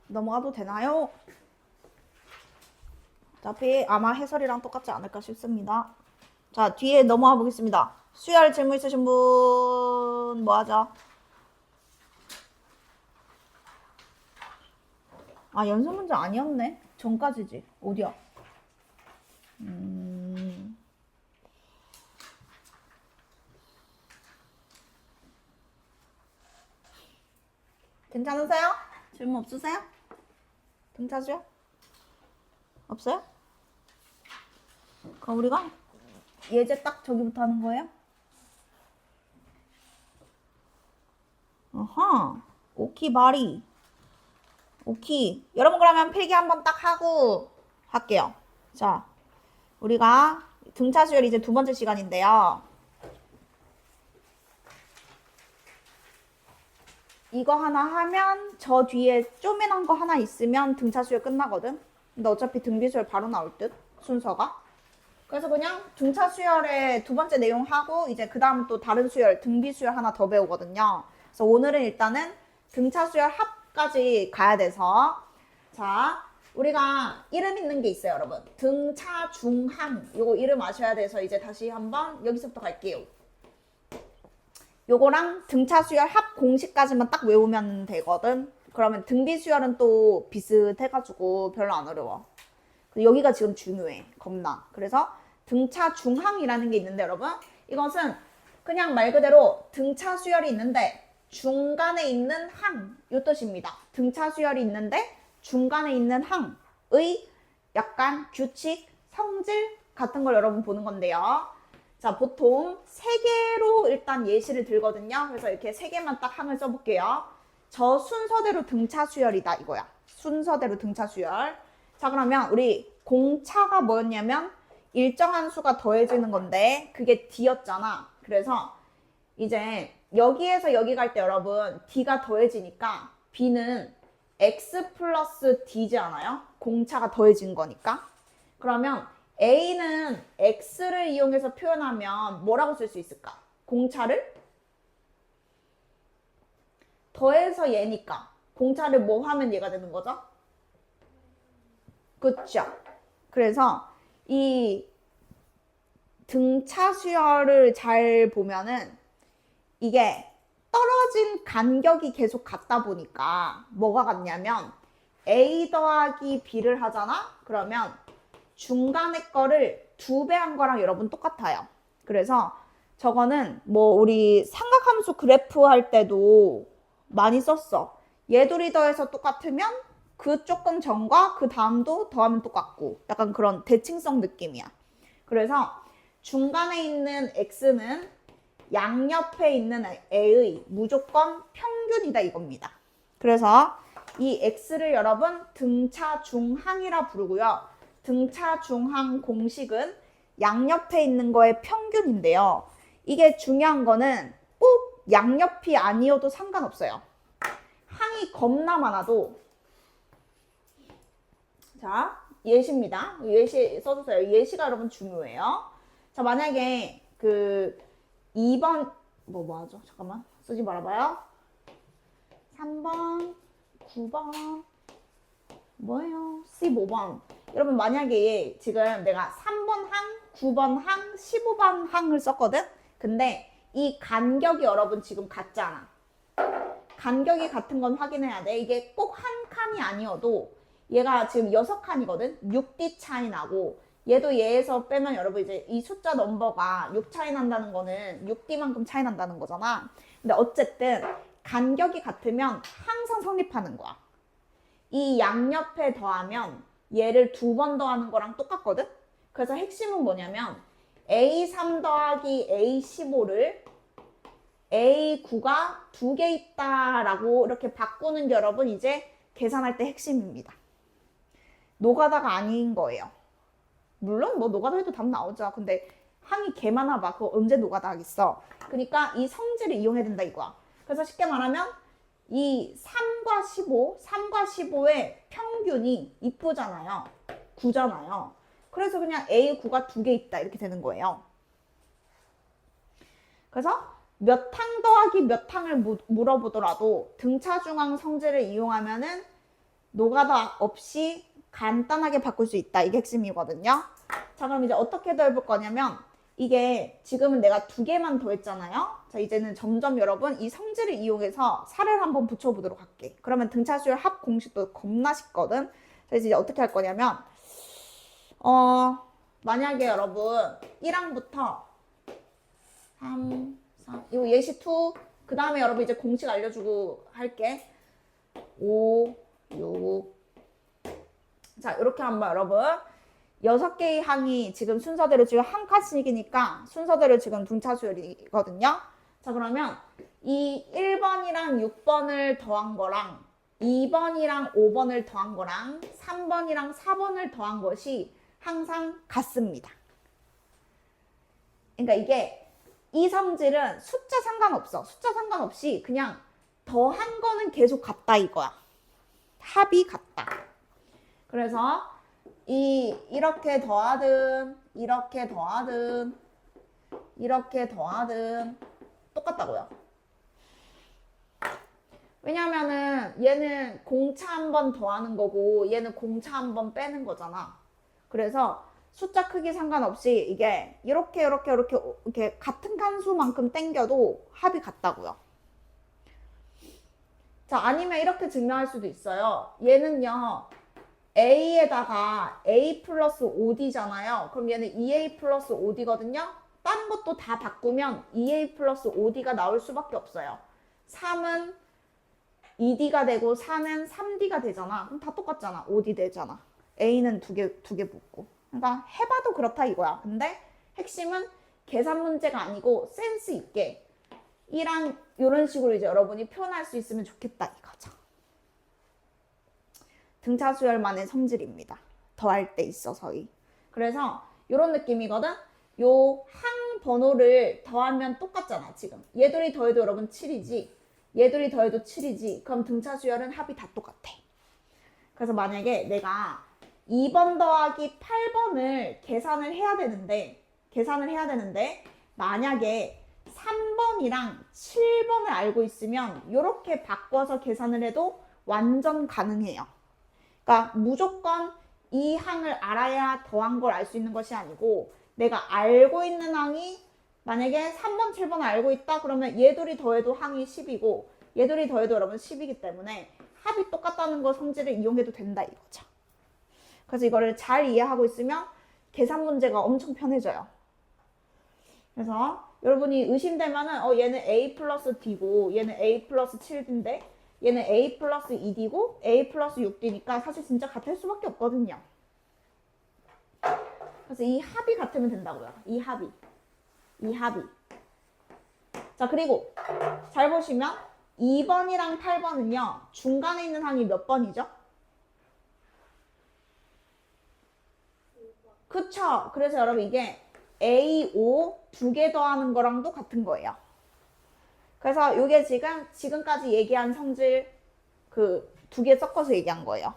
넘어가도 되나요? 어차피 아마 해설이랑 똑같지 않을까 싶습니다. 자, 뒤에 넘어가 보겠습니다. 수혈 질문 있으신 분 뭐 하죠? 아, 연습 문제 아니었네. 전까지지. 어디야? 괜찮으세요? 질문 없으세요? 괜찮으세요? 없어요? 그럼 우리가 예제 딱 저기부터 하는 거예요? 어허. 오키 바리. 오키. 여러분 그러면 필기 한번 딱 하고 할게요. 자, 우리가 등차 수열 이제 두 번째 시간인데요. 이거 하나 하면 저 뒤에 쪼매난 거 하나 있으면 등차 수열 끝나거든. 근데 어차피 등비 수열 바로 나올 듯 순서가. 그래서 그냥 등차 수열의 두 번째 내용 하고 이제 그 다음 또 다른 수열 등비 수열 하나 더 배우거든요. 그래서 오늘은 일단은 등차 수열 합까지 가야 돼서 자 우리가 이름 있는 게 있어요 여러분. 등차 중항 요거 이름 아셔야 돼서 이제 다시 한번 여기서부터 갈게요. 요거랑 등차 수열 합 공식까지만 딱 외우면 되거든. 그러면 등비 수열은 또 비슷해가지고 별로 안 어려워. 여기가 지금 중요해. 겁나. 그래서 등차 중항이라는 게 있는데 여러분 이것은 그냥 말 그대로 등차 수열이 있는데 중간에 있는 항 요 뜻입니다. 등차 수열이 있는데 중간에 있는 항의 약간 규칙, 성질 같은 걸 여러분 보는 건데요. 자 보통 세 개로 일단 예시를 들거든요. 그래서 이렇게 세 개만 딱 항을 써볼게요. 저 순서대로 등차 수열이다 이거야. 순서대로 등차 수열. 자 그러면 우리 공차가 뭐였냐면 일정한 수가 더해지는 건데 그게 D였잖아. 그래서 이제 여기에서 여기 갈 때 여러분 D가 더해지니까 B는 X 플러스 D지 않아요? 공차가 더해진 거니까. 그러면 A는 X를 이용해서 표현하면 뭐라고 쓸 수 있을까? 공차를 더해서 얘니까 공차를 뭐 하면 얘가 되는 거죠? 그쵸? 그래서 이 등차 수열을 잘 보면은 이게 떨어진 간격이 계속 같다 보니까 뭐가 같냐면 A 더하기 B를 하잖아? 그러면 중간에 거를 2배 한 거랑 여러분 똑같아요. 그래서 저거는 뭐 우리 삼각함수 그래프 할 때도 많이 썼어. 얘 둘이 더해서 똑같으면 그 조금 전과 그 다음도 더하면 똑같고 약간 그런 대칭성 느낌이야. 그래서 중간에 있는 x는 양옆에 있는 a의 무조건 평균이다 이겁니다. 그래서 이 x를 여러분 등차 중항이라 부르고요. 등차 중항 공식은 양옆에 있는 거의 평균인데요. 이게 중요한 거는 꼭 양옆이 아니어도 상관없어요. 항이 겁나 많아도 자, 예시입니다. 예시 써주세요. 예시가 여러분 중요해요. 자, 만약에 그 2번 뭐 하죠? 잠깐만 쓰지 말아봐요. 3번, 9번 뭐예요? 15번. 여러분 만약에 지금 내가 3번 항, 9번 항, 15번 항을 썼거든? 근데 이 간격이 여러분 지금 같잖아. 간격이 같은 건 확인해야 돼. 이게 꼭 한 칸이 아니어도 얘가 지금 6칸이거든? 6D 차이 나고 얘도 얘에서 빼면 여러분 이제 이 숫자 넘버가 6 차이 난다는 거는 6D만큼 차이 난다는 거잖아. 근데 어쨌든 간격이 같으면 항상 성립하는 거야. 이 양옆에 더하면 얘를 2번 더하는 거랑 똑같거든? 그래서 핵심은 뭐냐면 A3 더하기 A15를 A9가 2개 있다라고 이렇게 바꾸는 게 여러분 이제 계산할 때 핵심입니다. 노가다가 아닌 거예요. 물론 뭐 노가다 해도 답 나오죠. 근데 항이 개 많아 봐. 그거 언제 노가다 하겠어. 그러니까 이 성질을 이용해야 된다 이거야. 그래서 쉽게 말하면 이 3과 15, 3과 15의 평균이 이쁘잖아요. 9잖아요. 그래서 그냥 A9가 2개 있다 이렇게 되는 거예요. 그래서 몇 항 더하기 몇 항을 물어보더라도 등차 중항 성질을 이용하면은 노가다 없이 간단하게 바꿀 수 있다. 이게 핵심이거든요. 자, 그럼 이제 어떻게 더해볼 거냐면 이게 지금은 내가 2개만 더했잖아요. 자, 이제는 점점 여러분 이 성질을 이용해서 살을 한번 붙여보도록 할게. 그러면 등차 수열 합 공식도 겁나 쉽거든. 그래서 이제 어떻게 할 거냐면 만약에 여러분 1항부터 3, 4 이거 예시 2 그 다음에 여러분 이제 공식 알려주고 할게. 5, 6 자, 이렇게 한번 여러분 6개의 항이 지금 순서대로 지금 한 칸씩이니까 순서대로 지금 등차 수열이거든요. 자, 그러면 이 1번이랑 6번을 더한 거랑 2번이랑 5번을 더한 거랑 3번이랑 4번을 더한 것이 항상 같습니다. 그러니까 이게 이 성질은 숫자 상관없어. 숫자 상관없이 그냥 더한 거는 계속 같다 이거야. 합이 같다. 그래서 이렇게 더하든 이렇게 더하든 이렇게 더하든 똑같다고요. 왜냐면은 얘는 공차 한 번 더하는 거고 얘는 공차 한 번 빼는 거잖아. 그래서 숫자 크기 상관없이 이게 이렇게 같은 칸수만큼 땡겨도 합이 같다고요. 자, 아니면 이렇게 증명할 수도 있어요. 얘는요, A에다가 A 플러스 5D잖아요. 그럼 얘는 2A 플러스 5D거든요. 다른 것도 다 바꾸면 2A 플러스 5D가 나올 수밖에 없어요. 3은 2D가 되고 4는 3D가 되잖아. 그럼 다 똑같잖아. 5D 되잖아. A는 두 개 붙고. 그러니까 해봐도 그렇다 이거야. 근데 핵심은 계산 문제가 아니고 센스 있게 이랑 이런 식으로 이제 여러분이 표현할 수 있으면 좋겠다 이거죠. 등차 수열만의 성질입니다. 더할 때 있어서의. 그래서 이런 느낌이거든. 요 항 번호를 더하면 똑같잖아 지금. 얘들이 더해도 여러분 7이지. 얘들이 더해도 7이지. 그럼 등차 수열은 합이 다 똑같아. 그래서 만약에 내가 2번 더하기 8번을 계산을 해야 되는데 만약에 3번이랑 7번을 알고 있으면 이렇게 바꿔서 계산을 해도 완전 가능해요. 그러니까 무조건 이 항을 알아야 더한 걸 알 수 있는 것이 아니고 내가 알고 있는 항이 만약에 3번, 7번 알고 있다 그러면 얘들이 더해도 항이 10이고 얘들이 더해도 여러분 10이기 때문에 합이 똑같다는 거 성질을 이용해도 된다 이거죠. 그래서 이거를 잘 이해하고 있으면 계산 문제가 엄청 편해져요. 그래서 여러분이 의심되면은 얘는 A 플러스 D고 얘는 A 플러스 7D인데 얘는 A 플러스 2D고 A 플러스 6D니까 사실 진짜 같을 수밖에 없거든요. 그래서 이 합이 같으면 된다고요. 이 합이. 자, 그리고 잘 보시면 2번이랑 8번은요. 중간에 있는 항이 몇 번이죠? 그쵸? 그래서 여러분 이게 A, O 두 개 더하는 거랑도 같은 거예요. 그래서 이게 지금까지 얘기한 성질 그 두 개 섞어서 얘기한 거예요.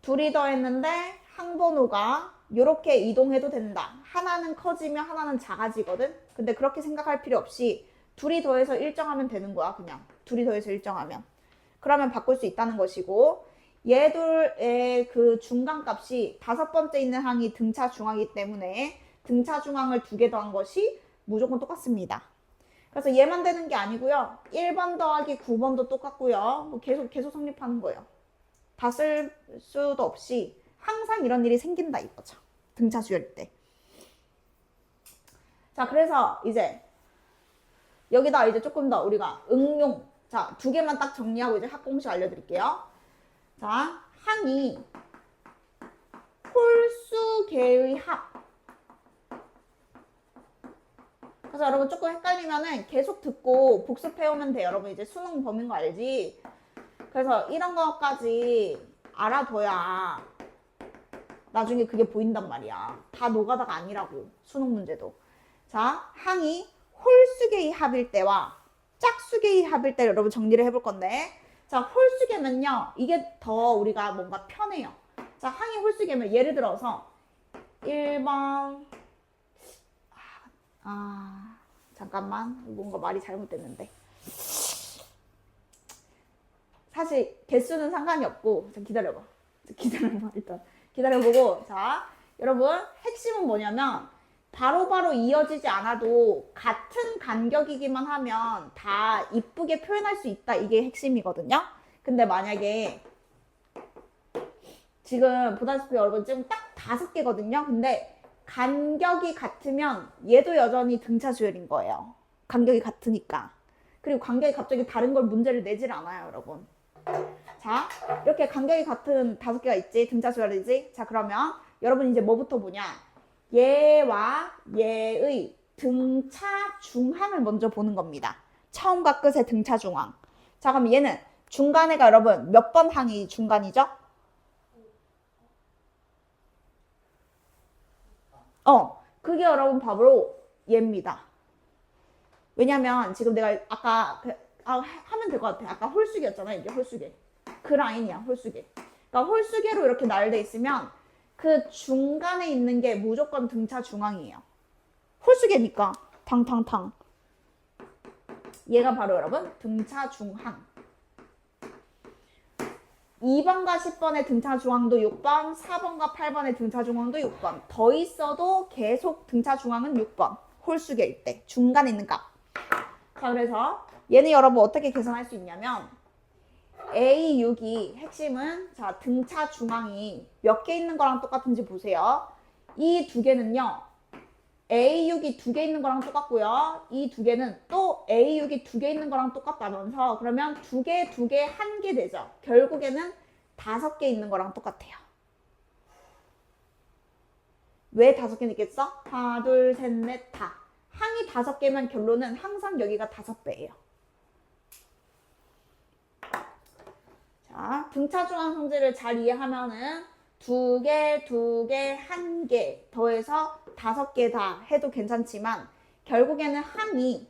둘이 더했는데 항번호가 이렇게 이동해도 된다. 하나는 커지면 하나는 작아지거든. 근데 그렇게 생각할 필요 없이 둘이 더해서 일정하면 되는 거야. 그냥 둘이 더해서 일정하면. 그러면 바꿀 수 있다는 것이고 얘들의 그 중간값이 5번째 있는 항이 등차 중항이기 때문에 등차 중항을 2개 더한 것이 무조건 똑같습니다. 그래서 얘만 되는 게 아니고요. 1번 더하기 9번도 똑같고요. 뭐 계속 성립하는 거예요. 다 쓸 수도 없이 항상 이런 일이 생긴다 이거죠. 등차 수열 때. 자, 그래서 이제 여기다 이제 조금 더 우리가 응용. 자, 2개만 딱 정리하고 이제 합공식 알려드릴게요. 자, 항이 홀수개의 합. 그래서 여러분 조금 헷갈리면은 계속 듣고 복습해오면 돼요. 여러분 이제 수능 범위인 거 알지? 그래서 이런 것까지 알아둬야 나중에 그게 보인단 말이야. 다 노가다가 아니라고. 수능 문제도. 자, 항이 홀수개의 합일 때와 짝수개의 합일 때 여러분 정리를 해볼 건데 자, 홀수개면요. 이게 더 우리가 뭔가 편해요. 자, 항이 홀수개면 예를 들어서 1번 잠깐만. 뭔가 말이 잘못됐는데. 사실 개수는 상관이 없고 자, 기다려봐. 일단 기다려보고 자, 여러분 핵심은 뭐냐면 바로바로 이어지지 않아도 같은 간격이기만 하면 다 이쁘게 표현할 수 있다. 이게 핵심이거든요. 근데 만약에 지금 보다시피 여러분 지금 딱 5개거든요. 근데 간격이 같으면 얘도 여전히 등차 수열인 거예요. 간격이 같으니까. 그리고 간격이 갑자기 다른 걸 문제를 내질 않아요, 여러분. 자, 이렇게 간격이 같은 5개가 있지. 등차 수열이지. 자, 그러면 여러분 이제 뭐부터 보냐? 얘와 얘의 등차 중항을 먼저 보는 겁니다. 처음과 끝의 등차 중항. 자, 그럼 얘는 중간에가 여러분 몇 번 항이 중간이죠? 그게 여러분 바로 얘입니다. 왜냐면 지금 내가 아까 하면 될 것 같아. 아까 홀수계였잖아. 이게 홀수계. 그 라인이야. 홀수계. 그러니까 홀수계로 이렇게 나열돼 있으면 그 중간에 있는 게 무조건 등차 중앙이에요. 홀수계니까 탕탕탕. 얘가 바로 여러분 등차 중앙. 2번과 10번의 등차 중앙도 6번, 4번과 8번의 등차 중앙도 6번. 더 있어도 계속 등차 중앙은 6번. 홀수계일 때 중간에 있는 값. 자, 그래서 얘는 여러분 어떻게 계산할 수 있냐면 A6이 핵심은 자 등차 중앙이 몇 개 있는 거랑 똑같은지 보세요. 이 두 개는요. A6이 두 개 있는 거랑 똑같고요. 이 두 개는 또 A6이 두 개 있는 거랑 똑같다면서 그러면 두 개, 한 개 되죠. 결국에는 5개 있는 거랑 똑같아요. 왜 5개 있겠어? 하나, 둘, 셋, 넷, 다. 항이 5개면 결론은 항상 여기가 5배예요. 자, 등차 중앙 성질을 잘 이해하면은 2개, 1개 더해서 5개 다 해도 괜찮지만 결국에는 항이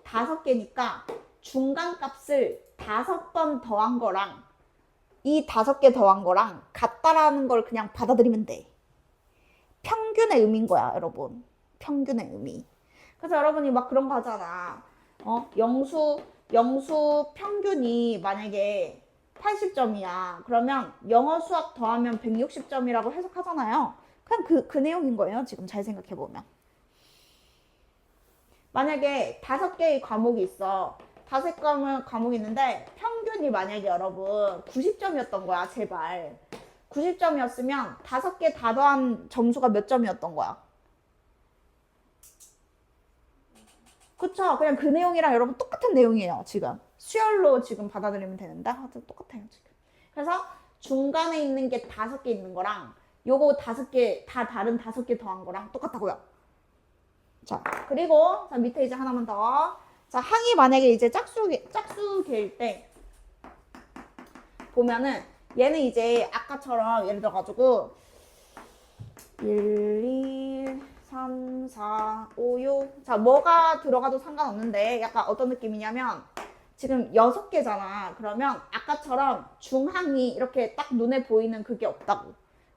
5개니까 중간값을 5번 더한 거랑 이 5개 더한 거랑 같다라는 걸 그냥 받아들이면 돼. 평균의 의미인 거야, 여러분. 평균의 의미. 그래서 여러분이 막 그런 거 하잖아. 영수 평균이 만약에 80점이야. 그러면 영어 수학 더하면 160점이라고 해석하잖아요. 그냥 그 내용인 거예요. 지금 잘 생각해보면. 만약에 5개의 과목이 있어. 5개의 과목이 있는데 평균이 만약에 여러분 90점이었던 거야. 제발. 90점이었으면 5개 다 더한 점수가 몇 점이었던 거야? 그쵸? 그냥 그 내용이랑 여러분 똑같은 내용이에요. 지금. 수열로 지금 받아들이면 되는데 하여튼 똑같아요. 지금. 그래서 중간에 있는 게 5개 있는 거랑 요거 5개 다 다른 5개 더한 거랑 똑같다고요. 자, 그리고 자, 밑에 이제 하나만 더. 자, 항이 만약에 이제 짝수계일 때 보면은 얘는 이제 아까처럼 예를 들어가지고 1, 2, 3, 4, 5, 6 자, 뭐가 들어가도 상관없는데 약간 어떤 느낌이냐면 지금 6개잖아. 그러면 아까처럼 중항이 이렇게 딱 눈에 보이는 그게 없다고.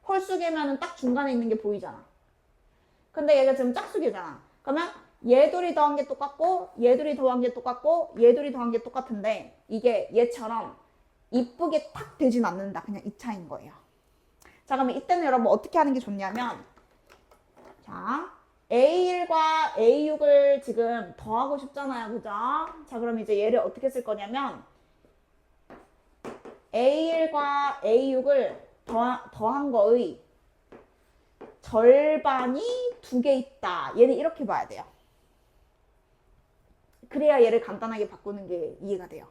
홀수계면은 딱 중간에 있는 게 보이잖아. 근데 얘가 지금 짝수계잖아. 그러면 얘둘이 더한 게 똑같고 얘둘이 더한 게 똑같고 얘둘이 더한 게 똑같은데 이게 얘처럼 이쁘게 탁 되진 않는다. 그냥 이 차이인 거예요. 자, 그러면 이때는 여러분 어떻게 하는 게 좋냐면 자, A1과 A6을 지금 더하고 싶잖아요. 그죠? 자, 그럼 이제 얘를 어떻게 쓸 거냐면 A1과 A6을 더한 거의 절반이 2개 있다. 얘는 이렇게 봐야 돼요. 그래야 얘를 간단하게 바꾸는 게 이해가 돼요.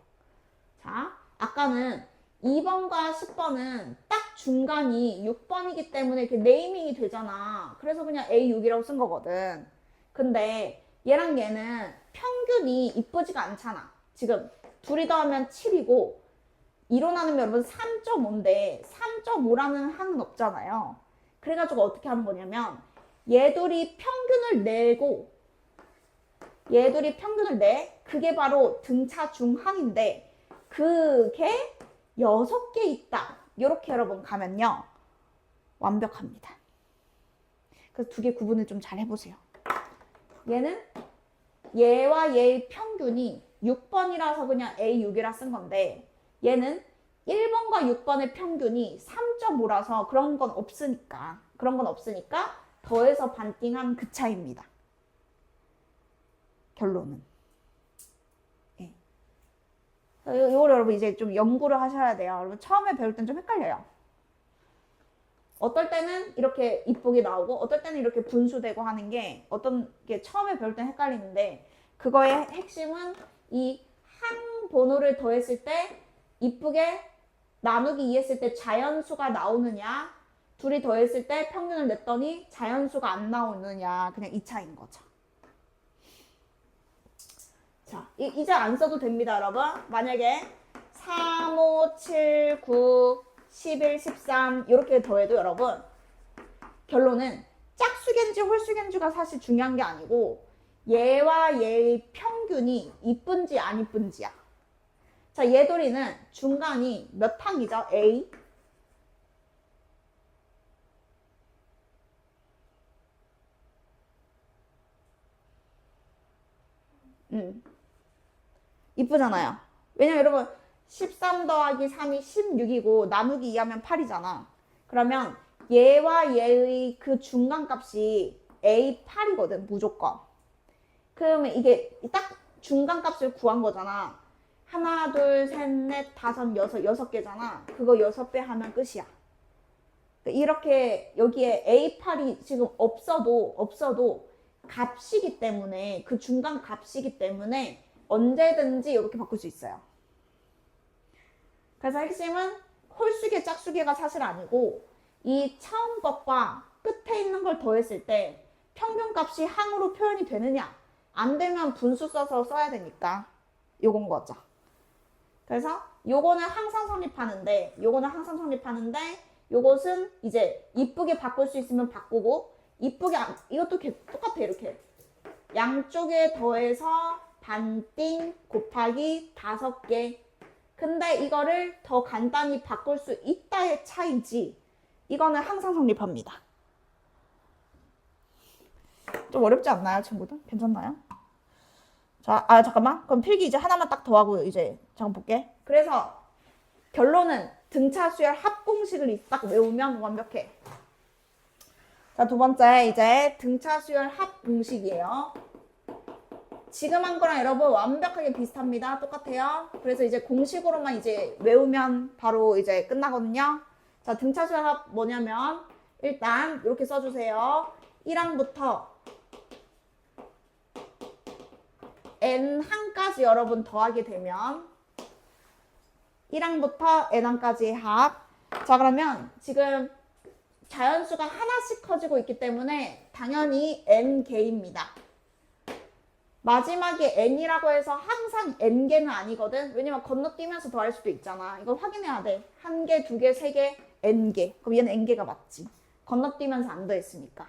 자, 아까는 2번과 10번은 딱 중간이 6번이기 때문에 이렇게 네이밍이 되잖아. 그래서 그냥 A6이라고 쓴 거거든. 근데 얘랑 얘는 평균이 이쁘지가 않잖아. 지금 둘이 더하면 7이고 2로 나누면 여러분 3.5인데 3.5라는 항은 없잖아요. 그래가지고 어떻게 하는 거냐면 얘들이 평균을 내고 얘들이 평균을 내. 그게 바로 등차 중항인데 그게 6개 있다. 이렇게 여러분 가면요. 완벽합니다. 그래서 2개 구분을 좀 잘 해보세요. 얘는 얘와 얘의 평균이 6번이라서 그냥 A6이라 쓴 건데 얘는 1번과 6번의 평균이 3.5라서 그런 건 없으니까 더해서 반띵한 그 차이입니다. 결론은. 예. 이걸 여러분 이제 좀 연구를 하셔야 돼요. 여러분 처음에 배울 땐 좀 헷갈려요. 어떨 때는 이렇게 이쁘게 나오고 어떨 때는 이렇게 분수되고 하는 게 어떤 게 처음에 배울 땐 헷갈리는데 그거의 핵심은 이 항 번호를 더했을 때 이쁘게 나누기 2했을 때 자연수가 나오느냐 둘이 더했을 때 평균을 냈더니 자연수가 안 나오느냐 그냥 이 차이인 거죠. 자, 이제 안 써도 됩니다, 여러분. 만약에 3, 5, 7, 9, 11, 13 이렇게 더해도 여러분 결론은 짝수겐지 홀수겐지가 사실 중요한 게 아니고 얘와 얘의 평균이 이쁜지 안 이쁜지야. 자, 얘들이는 중간이 몇 항이죠? A. 이쁘잖아요. 왜냐면 여러분 13 더하기 3이 16이고 나누기 2하면 8이잖아. 그러면 얘와 얘의 그 중간값이 A8이거든, 무조건. 그러면 이게 딱 중간값을 구한 거잖아. 하나, 둘, 셋, 넷, 다섯, 여섯 개잖아. 그거 6배 하면 끝이야. 이렇게 여기에 A8이 지금 없어도 값이기 때문에, 그 중간 값이기 때문에 언제든지 이렇게 바꿀 수 있어요. 그래서 핵심은 홀수계, 짝수계가 사실 아니고 이 처음 것과 끝에 있는 걸 더했을 때 평균값이 항으로 표현이 되느냐, 안 되면 분수 써서 써야 되니까 요건 거죠. 그래서 요거는 항상 성립하는데 요것은 이제 이쁘게 바꿀 수 있으면 바꾸고, 이쁘게 이것도 똑같아. 이렇게 양쪽에 더해서 반띵 곱하기 5개. 근데 이거를 더 간단히 바꿀 수 있다의 차이지, 이거는 항상 성립합니다. 좀 어렵지 않나요, 친구들? 괜찮나요? 자, 잠깐만. 그럼 필기 이제 하나만 딱 더하고 이제 잠깐 볼게. 그래서 결론은 등차 수열 합 공식을 딱 외우면 완벽해. 자, 두 번째 이제 등차 수열 합 공식이에요. 지금 한 거랑 여러분 완벽하게 비슷합니다. 똑같아요. 그래서 이제 공식으로만 이제 외우면 바로 이제 끝나거든요. 자, 등차 수열 합 뭐냐면 일단 이렇게 써주세요. 1항부터 n항까지 여러분 더하게 되면 1항부터 n항까지의 합. 자, 그러면 지금 자연수가 하나씩 커지고 있기 때문에 당연히 n개입니다. 마지막에 n이라고 해서 항상 n개는 아니거든. 왜냐면 건너뛰면서 더할 수도 있잖아. 이거 확인해야 돼. 1개, 2개, 3개, n개. 그럼 얘는 n개가 맞지. 건너뛰면서 안 더했으니까.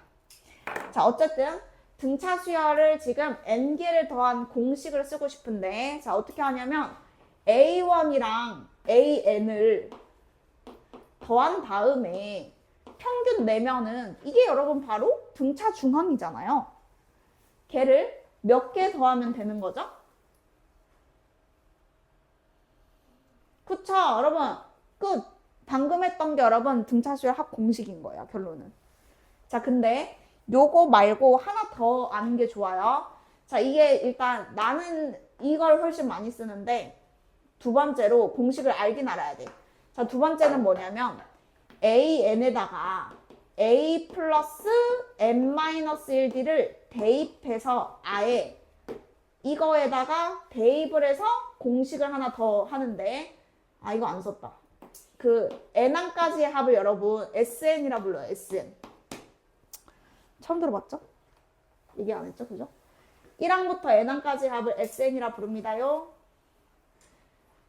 자, 어쨌든 등차 수열을 지금 n개를 더한 공식을 쓰고 싶은데, 자, 어떻게 하냐면 a1이랑 an을 더한 다음에 평균 내면은 이게 여러분 바로 등차 중항이잖아요. 걔를 몇 개 더하면 되는 거죠? 그쵸, 여러분. 끝. 방금 했던 게 여러분 등차 수열 합 공식인 거예요, 결론은. 자, 근데 요거 말고 하나 더 아는 게 좋아요. 자, 이게 일단 나는 이걸 훨씬 많이 쓰는데 두 번째로 공식을 알긴 알아야 돼. 자, 두 번째는 뭐냐면 an에다가 a 플러스 n-1d를 대입해서 아예 이거에다가 대입을 해서 공식을 하나 더 하는데, 이거 안 썼다. 그 n항까지의 합을 여러분 sn이라 불러요. sn. 처음 들어봤죠? 얘기 안 했죠? 그죠? 1항부터 n항까지의 합을 sn이라 부릅니다요.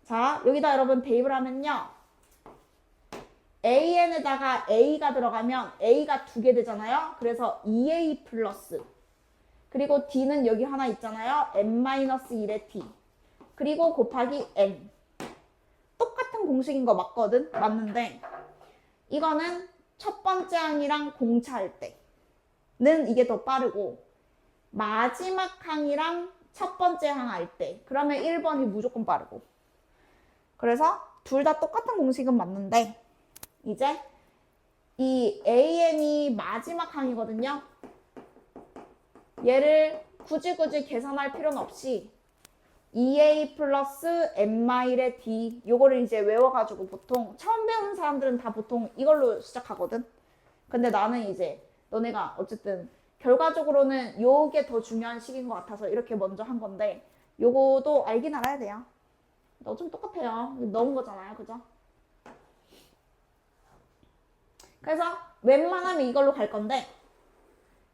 자, 여기다 여러분 대입을 하면요, an에다가 a가 들어가면 a가 2개 되잖아요. 그래서 2a 플러스, 그리고 d는 여기 하나 있잖아요. n-1의 d, 그리고 곱하기 n. 똑같은 공식인 거 맞거든? 맞는데 이거는 첫 번째 항이랑 공차할 때는 이게 더 빠르고, 마지막 항이랑 첫 번째 항 할 때 그러면 1번이 무조건 빠르고. 그래서 둘 다 똑같은 공식은 맞는데 이제 이 an이 마지막 항이거든요. 얘를 굳이 계산할 필요는 없이 2a 플러스 n-1의 d, 요거를 이제 외워가지고 보통 처음 배우는 사람들은 다 보통 이걸로 시작하거든. 근데 나는 이제 너네가 어쨌든 결과적으로는 요게 더 중요한 식인 것 같아서 이렇게 먼저 한 건데, 요거도 알긴 알아야 돼요. 어차피 똑같아요. 넣은 거잖아요. 그죠? 그래서 웬만하면 이걸로 갈 건데,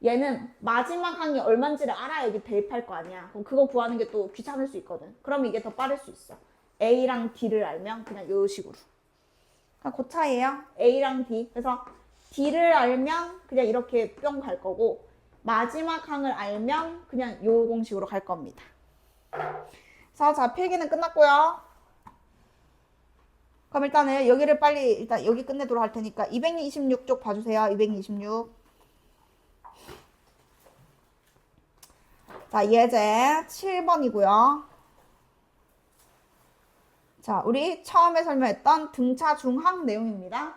얘는 마지막 항이 얼마인지를 알아야 여기 대입할 거 아니야. 그럼 그거 구하는 게 또 귀찮을 수 있거든. 그럼 이게 더 빠를 수 있어. A랑 D를 알면 그냥 요 식으로. 그냥 그 차이예요. A랑 D. 그래서 D를 알면 그냥 이렇게 뿅 갈 거고 마지막 항을 알면 그냥 요 공식으로 갈 겁니다. 그래서 자, 필기는 끝났고요. 그럼 일단은 여기를 빨리 일단 여기 끝내도록 할 테니까 226쪽 봐주세요. 226. 자, 예제 7번이고요. 자, 우리 처음에 설명했던 등차 중항 내용입니다.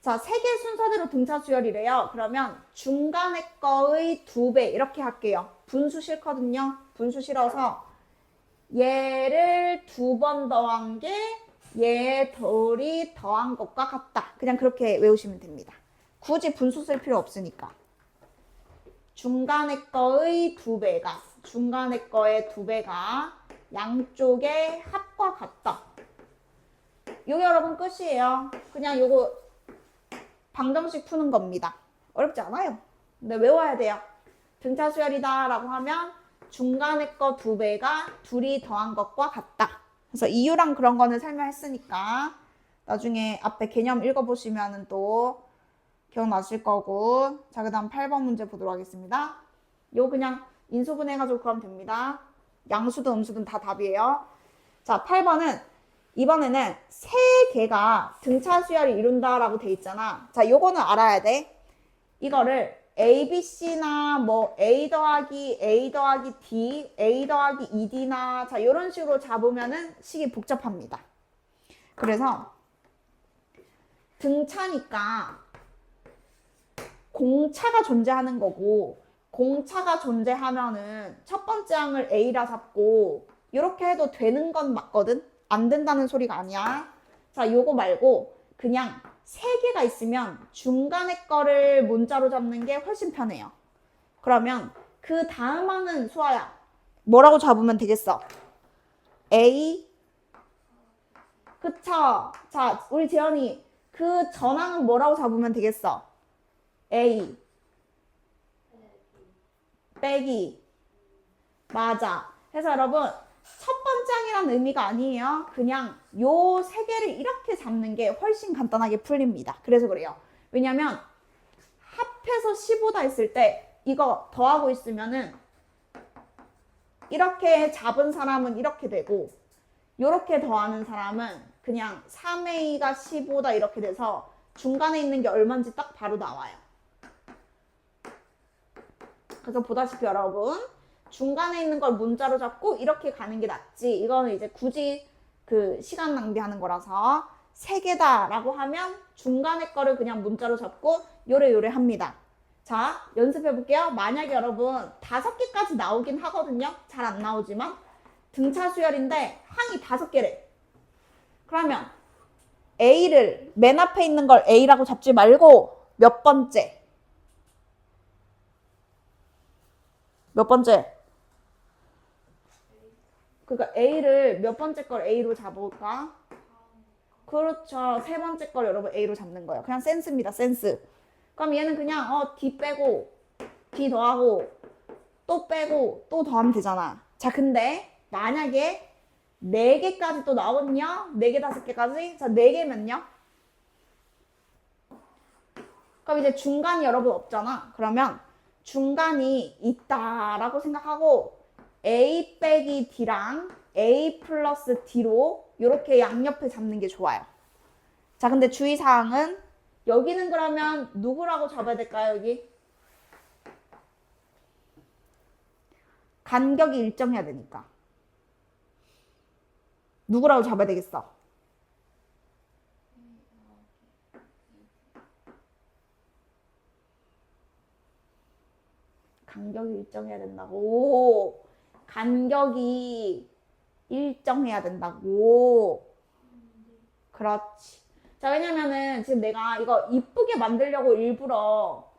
자, 세 개 순서대로 등차 수열이래요. 그러면 중간에 거의 2배 이렇게 할게요. 분수 싫거든요. 분수 싫어서 얘를 2번 더한 게 얘 덜이 더한 것과 같다. 그냥 그렇게 외우시면 됩니다. 굳이 분수 쓸 필요 없으니까. 중간에 거의 2배가 중간에 거의 2배가 양쪽의 합과 같다. 요게 여러분 끝이에요. 그냥 요거 방정식 푸는 겁니다. 어렵지 않아요. 근데 외워야 돼요. 등차 수열이다 라고 하면 중간에 거 2배가 둘이 더한 것과 같다. 그래서 이유랑 그런 거는 설명했으니까 나중에 앞에 개념 읽어보시면 또 기억나실 거고. 자, 그 다음 8번 문제 보도록 하겠습니다. 요 그냥 인수분해해가지고 그러면 됩니다. 양수든 음수든 다 답이에요. 자, 8번은 이번에는 세 개가 등차 수열을 이룬다라고 돼 있잖아. 자, 요거는 알아야 돼. 이거를 A, B, C나 뭐 A 더하기 D, A 더하기 2D나 자, 요런 식으로 잡으면은 식이 복잡합니다. 그래서 등차니까 공차가 존재하는 거고, 공차가 존재하면은 첫 번째 항을 A라 잡고 이렇게 해도 되는 건 맞거든? 안 된다는 소리가 아니야. 자, 요거 말고 그냥 세 개가 있으면 중간에 거를 문자로 잡는 게 훨씬 편해요. 그러면 그 다음 항은 수아야 뭐라고 잡으면 되겠어? A. 그쵸? 자, 우리 재현이 그 전항은 뭐라고 잡으면 되겠어? A 빼기. 맞아. 그래서 여러분 첫 번째 항이라는 의미가 아니에요. 그냥 요 세 개를 이렇게 잡는 게 훨씬 간단하게 풀립니다. 그래서 그래요. 왜냐면 합해서 15다 했을 때 이거 더하고 있으면은 이렇게 잡은 사람은 이렇게 되고 요렇게 더하는 사람은 그냥 3A가 15다 이렇게 돼서 중간에 있는 게 얼마인지 딱 바로 나와요. 그래서 보다시피 여러분 중간에 있는 걸 문자로 잡고 이렇게 가는 게 낫지. 이거는 이제 굳이 그 시간 낭비하는 거라서 세 개다라고 하면 중간에 거를 그냥 문자로 잡고 요래요래 합니다. 자, 연습해 볼게요. 만약에 여러분 5개까지 나오긴 하거든요. 잘 안 나오지만 등차 수열인데 항이 5개래. 그러면 A를 맨 앞에 있는 걸 A라고 잡지 말고 몇 번째? 몇 번째? 그러니까 A를 몇 번째 걸 A로 잡을까? 그렇죠. 세 번째 걸 여러분 A로 잡는 거예요. 그냥 센스입니다. 센스. 그럼 얘는 그냥 D 빼고 D 더하고 또 빼고 또 더하면 되잖아. 자, 근데 만약에 4개까지 또 나오거든요. 4개, 5개까지. 자, 4개면요? 그럼 이제 중간이 여러분 없잖아. 그러면 중간이 있다라고 생각하고 A 빼기 D랑 A 플러스 D로 이렇게 양옆에 잡는 게 좋아요. 자, 근데 주의사항은 여기는 그러면 누구라고 잡아야 될까요, 여기? 간격이 일정해야 되니까. 누구라고 잡아야 되겠어? 간격이 일정해야 된다고. 간격이 일정해야 된다고. 그렇지. 자, 왜냐면은 지금 내가 이거 이쁘게 만들려고 일부러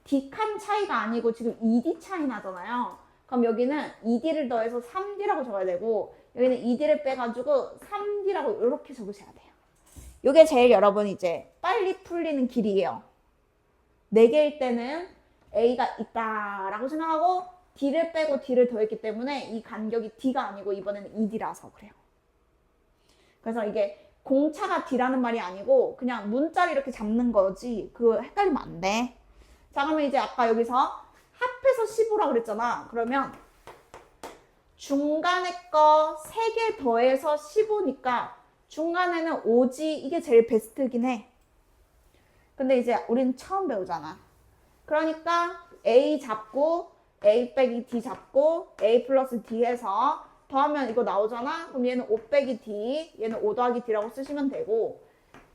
D칸 차이가 아니고 지금 2D 차이 나잖아요. 그럼 여기는 2D를 더해서 3D라고 적어야 되고 여기는 2D를 빼가지고 3D라고 이렇게 적으셔야 돼요. 이게 제일 여러분 이제 빨리 풀리는 길이에요. 4개일 때는 A가 있다라고 생각하고 D를 빼고 D를 더했기 때문에 이 간격이 D가 아니고 이번에는 2D라서 그래요. 그래서 이게 공차가 D라는 말이 아니고 그냥 문자를 이렇게 잡는 거지. 그거 헷갈리면 안 돼. 자, 그러면 이제 아까 여기서 합해서 15라 그랬잖아. 그러면 중간에 거 3개 더해서 15니까 중간에는 5지. 이게 제일 베스트긴 해. 근데 이제 우린 처음 배우잖아. 그러니까 A 잡고 A 빼기 D 잡고 A 플러스 D 해서 더하면 이거 나오잖아. 그럼 얘는 5 빼기 D, 얘는 5 더하기 D라고 쓰시면 되고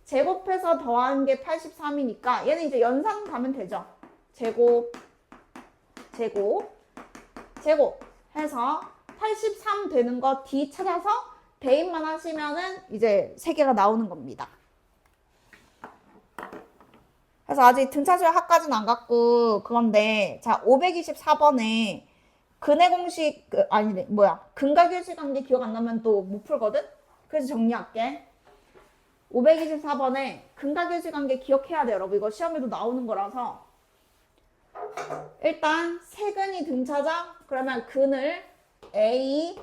제곱해서 더한 게 83이니까 얘는 이제 연산 가면 되죠. 제곱, 제곱, 제곱 해서 83 되는 거 D 찾아서 대입만 하시면은 이제 3개가 나오는 겁니다. 그래서 아직 등차수열 합까지는 안 갔고 그건데 자 524번에 근해 공식 아니네 뭐야 근각일치 관계 기억 안 나면 또 못 풀거든? 그래서 정리할게. 524번에 근각일치 관계 기억해야 돼요 여러분. 이거 시험에도 나오는 거라서 일단 세근이 등차죠? 그러면 근을 A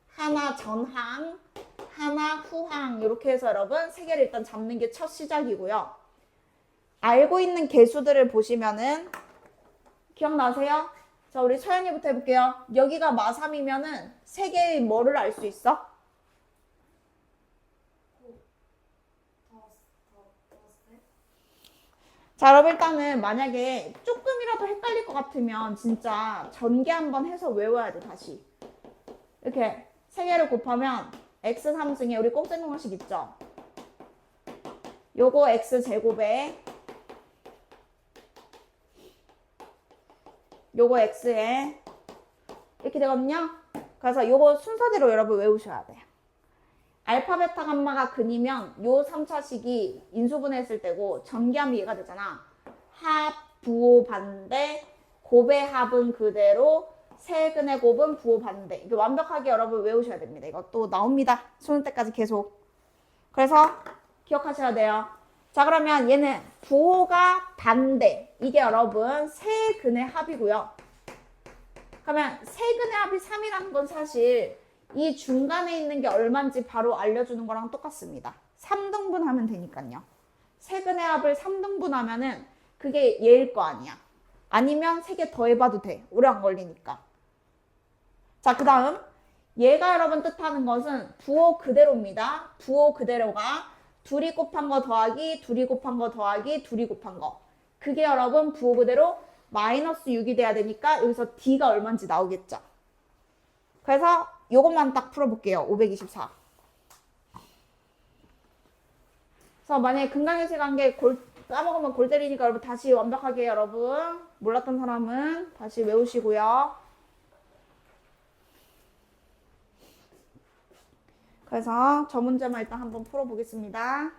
하나 전항 하나 후항 이렇게 해서 여러분 3개를 일단 잡는 게 첫 시작이고요. 알고 있는 개수들을 보시면은 기억나세요? 자, 우리 서연이부터 해볼게요. 여기가 마3이면은 3개의 뭐를 알 수 있어? 자, 여러분 일단은 만약에 조금이라도 헷갈릴 것 같으면 진짜 전개 한번 해서 외워야 돼, 다시. 이렇게 3개를 곱하면 x3승에 우리 꼭지는 공식 있죠? 요거 x제곱에 요거 x에 이렇게 되거든요. 그래서 요거 순서대로 여러분 외우셔야 돼요. 알파, 베타, 감마가 근이면 요 3차식이 인수분해했을 때고 전개하면 얘가 되잖아. 합, 부호, 반대, 곱의 합은 그대로, 세근의 곱은 부호, 반대. 이게 완벽하게 여러분 외우셔야 됩니다. 이거 또 나옵니다. 수능 때까지 계속. 그래서 기억하셔야 돼요. 자, 그러면 얘는 부호가 반대. 이게 여러분 세근의 합이고요. 그러면 세근의 합이 3이라는 건 사실 이 중간에 있는 게 얼마인지 바로 알려주는 거랑 똑같습니다. 3등분 하면 되니까요. 세근의 합을 3등분 하면은 그게 얘일 거 아니야. 아니면 3개 더해봐도 돼. 오래 안 걸리니까. 자, 그 다음 얘가 여러분 뜻하는 것은 부호 그대로입니다. 부호 그대로가 둘이 곱한 거 더하기, 둘이 곱한 거 더하기, 둘이 곱한 거. 그게 여러분 부호 그대로 마이너스 6이 돼야 되니까 여기서 D가 얼마인지 나오겠죠. 그래서 요것만 딱 풀어볼게요. 524. 그래서 만약에 근각일치 관계 까먹으면 골 때리니까 여러분 다시 완벽하게 여러분 몰랐던 사람은 다시 외우시고요. 그래서 저 문제만 일단 한번 풀어보겠습니다.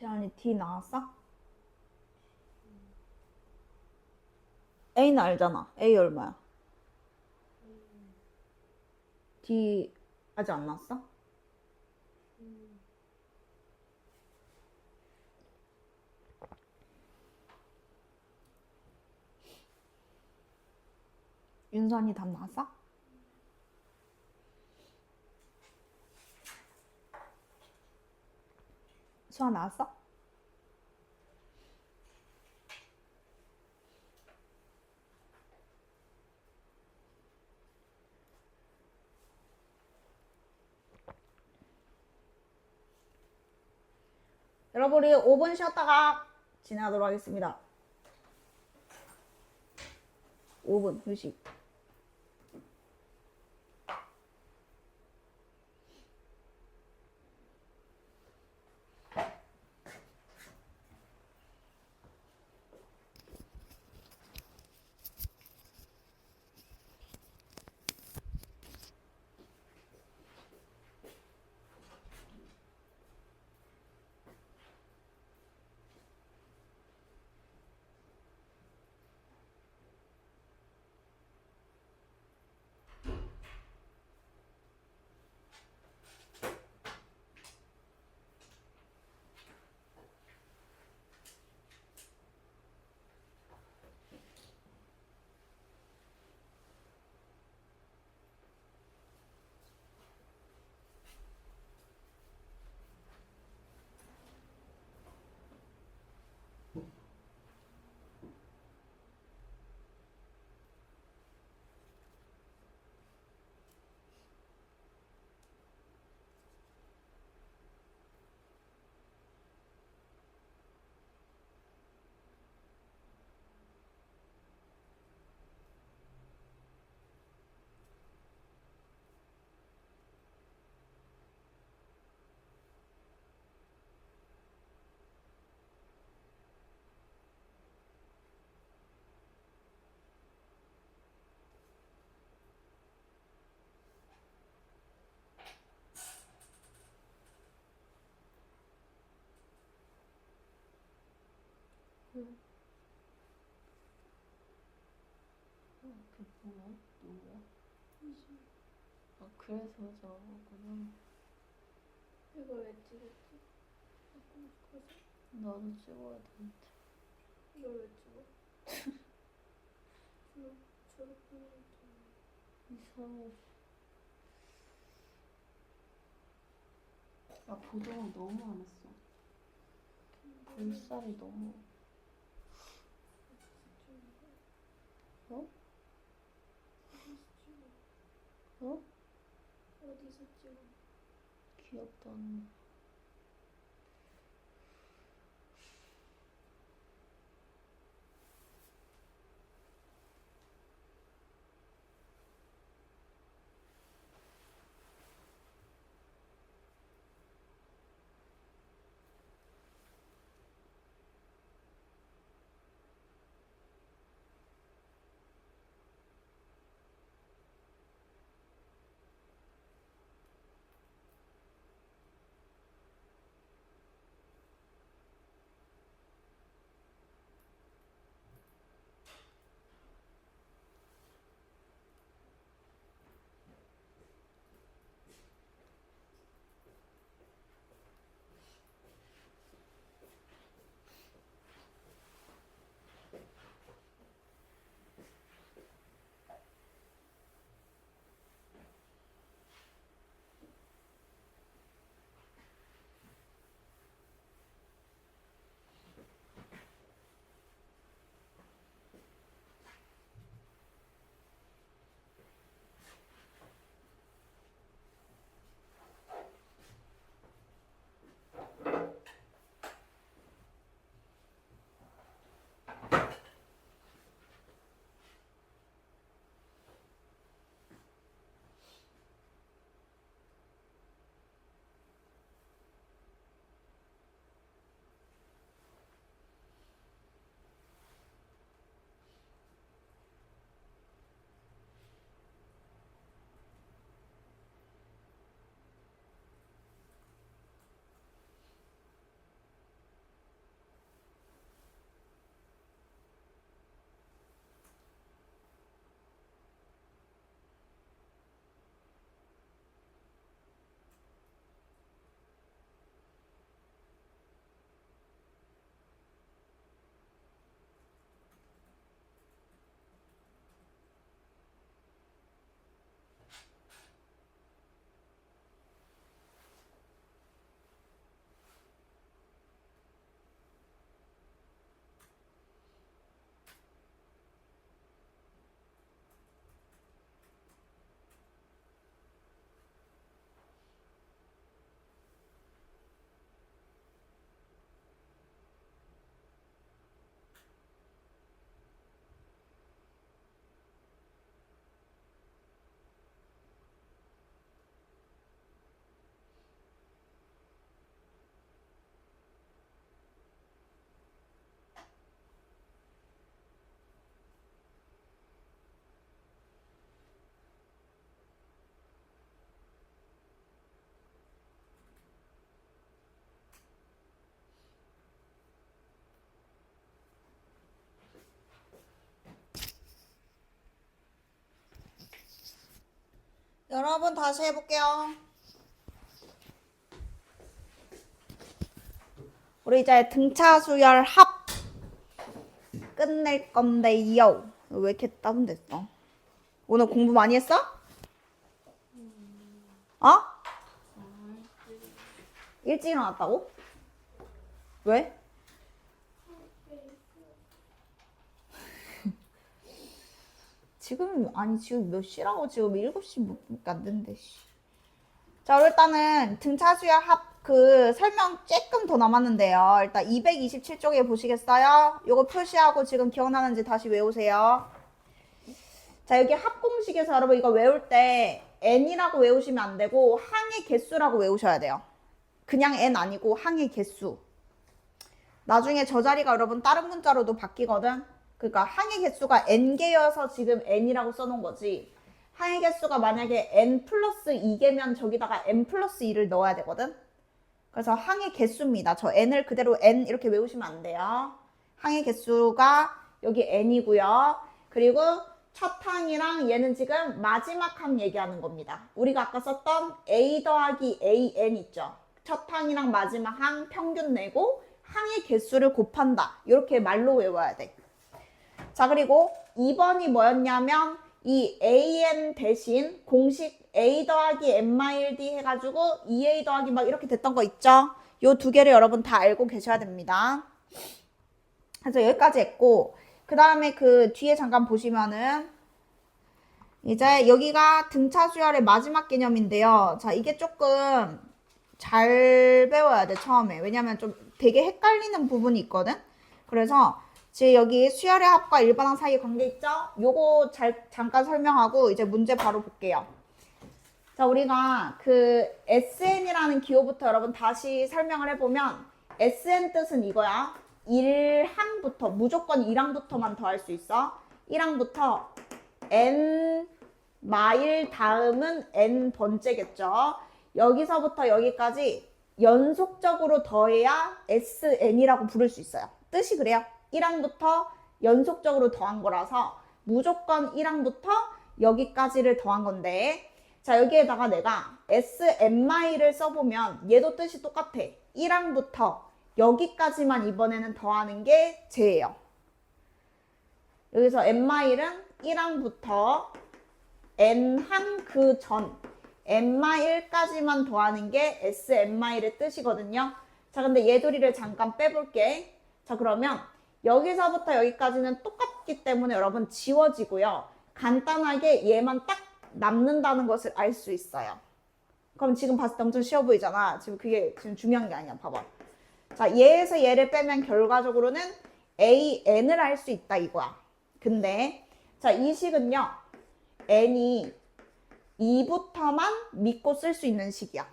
재환이 D 나왔어? A는 알잖아. A 얼마야? D 아직 안 나왔어? 윤선이 답 나왔어? 수아 나왔어? 여러분 우리 5분 쉬었다가 진행하도록 하겠습니다. 5분 휴식. 그 뭐야? 누구야? 아 그래서 저거구나. 이걸 왜 찍었지? 나도 찍어야 되는데. 이걸 왜 찍어? 저렇게 이상해. 아 보정을 너무 안 했어. 볼살이 너무. 어? 어? 어디서 찍어? 귀엽다. 너. 여러분 다시 해볼게요. 우리 이제 등차 수열 합 끝낼 건데요. 왜 이렇게 다운됐어? 오늘 공부 많이 했어? 어? 일찍 일어났다고? 왜? 지금 몇 시라고? 지금 7시밖에 안 된대. 자, 일단은 등차 수열 합 그 설명 조금 더 남았는데요. 일단 227쪽에 보시겠어요? 요거 표시하고 지금 기억나는지 다시 외우세요. 자, 여기 합 공식에서 여러분 이거 외울 때 n이라고 외우시면 안 되고 항의 개수라고 외우셔야 돼요. 그냥 n 아니고 항의 개수. 나중에 저 자리가 여러분 다른 문자로도 바뀌거든. 그러니까 항의 개수가 n개여서 지금 n이라고 써놓은 거지. 항의 개수가 만약에 n 플러스 2개면 저기다가 n 플러스 2를 넣어야 되거든. 그래서 항의 개수입니다. 저 n을 그대로 n 이렇게 외우시면 안 돼요. 항의 개수가 여기 n이고요. 그리고 첫 항이랑 얘는 지금 마지막 항 얘기하는 겁니다. 우리가 아까 썼던 a 더하기 an 있죠. 첫 항이랑 마지막 항 평균 내고 항의 개수를 곱한다. 이렇게 말로 외워야 돼. 자, 그리고 2번이 뭐였냐면 이 an 대신 공식 a 더하기 n-d 해가지고 2a 더하기 막 이렇게 됐던 거 있죠? 요 두 개를 여러분 다 알고 계셔야 됩니다. 그래서 여기까지 했고, 그 다음에 그 뒤에 잠깐 보시면은 이제 여기가 등차 수열의 마지막 개념인데요. 자, 이게 조금 잘 배워야 돼, 처음에. 왜냐면 좀 되게 헷갈리는 부분이 있거든? 그래서 지금 여기 수열의 합과 일반항 사이 관계 있죠? 요거 잠깐 설명하고 이제 문제 바로 볼게요. 자, 우리가 그 SN이라는 기호부터 여러분 다시 설명을 해보면 SN 뜻은 이거야. 1항부터, 무조건 1항부터만 더할 수 있어. 1항부터 N 마일 다음은 N 번째겠죠. 여기서부터 여기까지 연속적으로 더해야 SN이라고 부를 수 있어요. 뜻이 그래요. 1항부터 연속적으로 더한 거라서 무조건 1항부터 여기까지를 더한 건데, 자, 여기에다가 내가 SN마일을 써보면 얘도 뜻이 똑같아. 1항부터 여기까지만 이번에는 더하는 게 쟤예요. 여기서 N마일은 1항부터 N항 그 전 N마일까지만 더하는 게 SN마일의 뜻이거든요. 자, 근데 얘들이를 잠깐 빼볼게. 자, 그러면 여기서부터 여기까지는 똑같기 때문에 여러분 지워지고요. 간단하게 얘만 딱 남는다는 것을 알 수 있어요. 그럼 지금 봤을 때 엄청 쉬워 보이잖아. 지금 그게 지금 중요한 게 아니야. 봐봐. 자, 얘에서 얘를 빼면 결과적으로는 AN을 할 수 있다 이거야. 근데 자, 이 식은요. N이 2부터만 믿고 쓸 수 있는 식이야.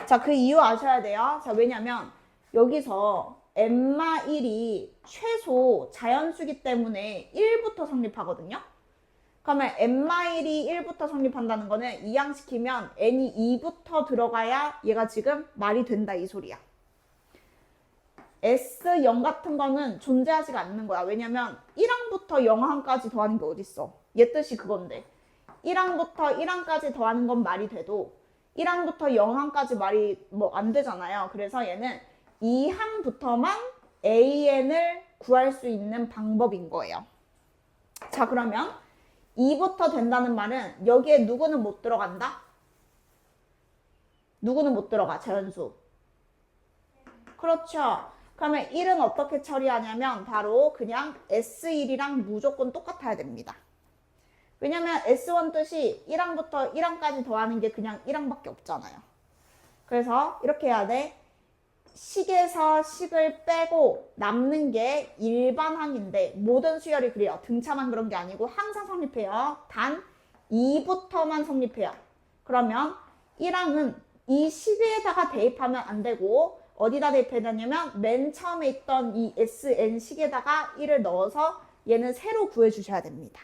자, 그 이유 아셔야 돼요. 자, 왜냐면 여기서 N-1이 최소 자연수기 때문에 1부터 성립하거든요. 그러면 N-1이 1부터 성립한다는 거는 이항시키면 N이 2부터 들어가야 얘가 지금 말이 된다 이 소리야. S0 같은 거는 존재하지가 않는 거야. 왜냐면 1항부터 0항까지 더하는 게 어딨어. 얘 뜻이 그건데 1항부터 1항까지 더하는 건 말이 돼도 1항부터 0항까지 말이 뭐 안 되잖아요. 그래서 얘는 2항부터만 AN을 구할 수 있는 방법인 거예요. 자, 그러면 2부터 된다는 말은 여기에 누구는 못 들어간다? 누구는 못 들어가? 자연수. 그렇죠. 그러면 1은 어떻게 처리하냐면 바로 그냥 S1이랑 무조건 똑같아야 됩니다. 왜냐면 S1 뜻이 1항부터 1항까지 더하는 게 그냥 1항밖에 없잖아요. 그래서 이렇게 해야 돼. 식에서 식을 빼고 남는 게 일반항인데 모든 수열이 그래요. 등차만 그런 게 아니고 항상 성립해요. 단 2부터만 성립해요. 그러면 1항은 이 식에다가 대입하면 안 되고 어디다 대입해야 되냐면 맨 처음에 있던 이 SN 식에다가 1을 넣어서 얘는 새로 구해주셔야 됩니다.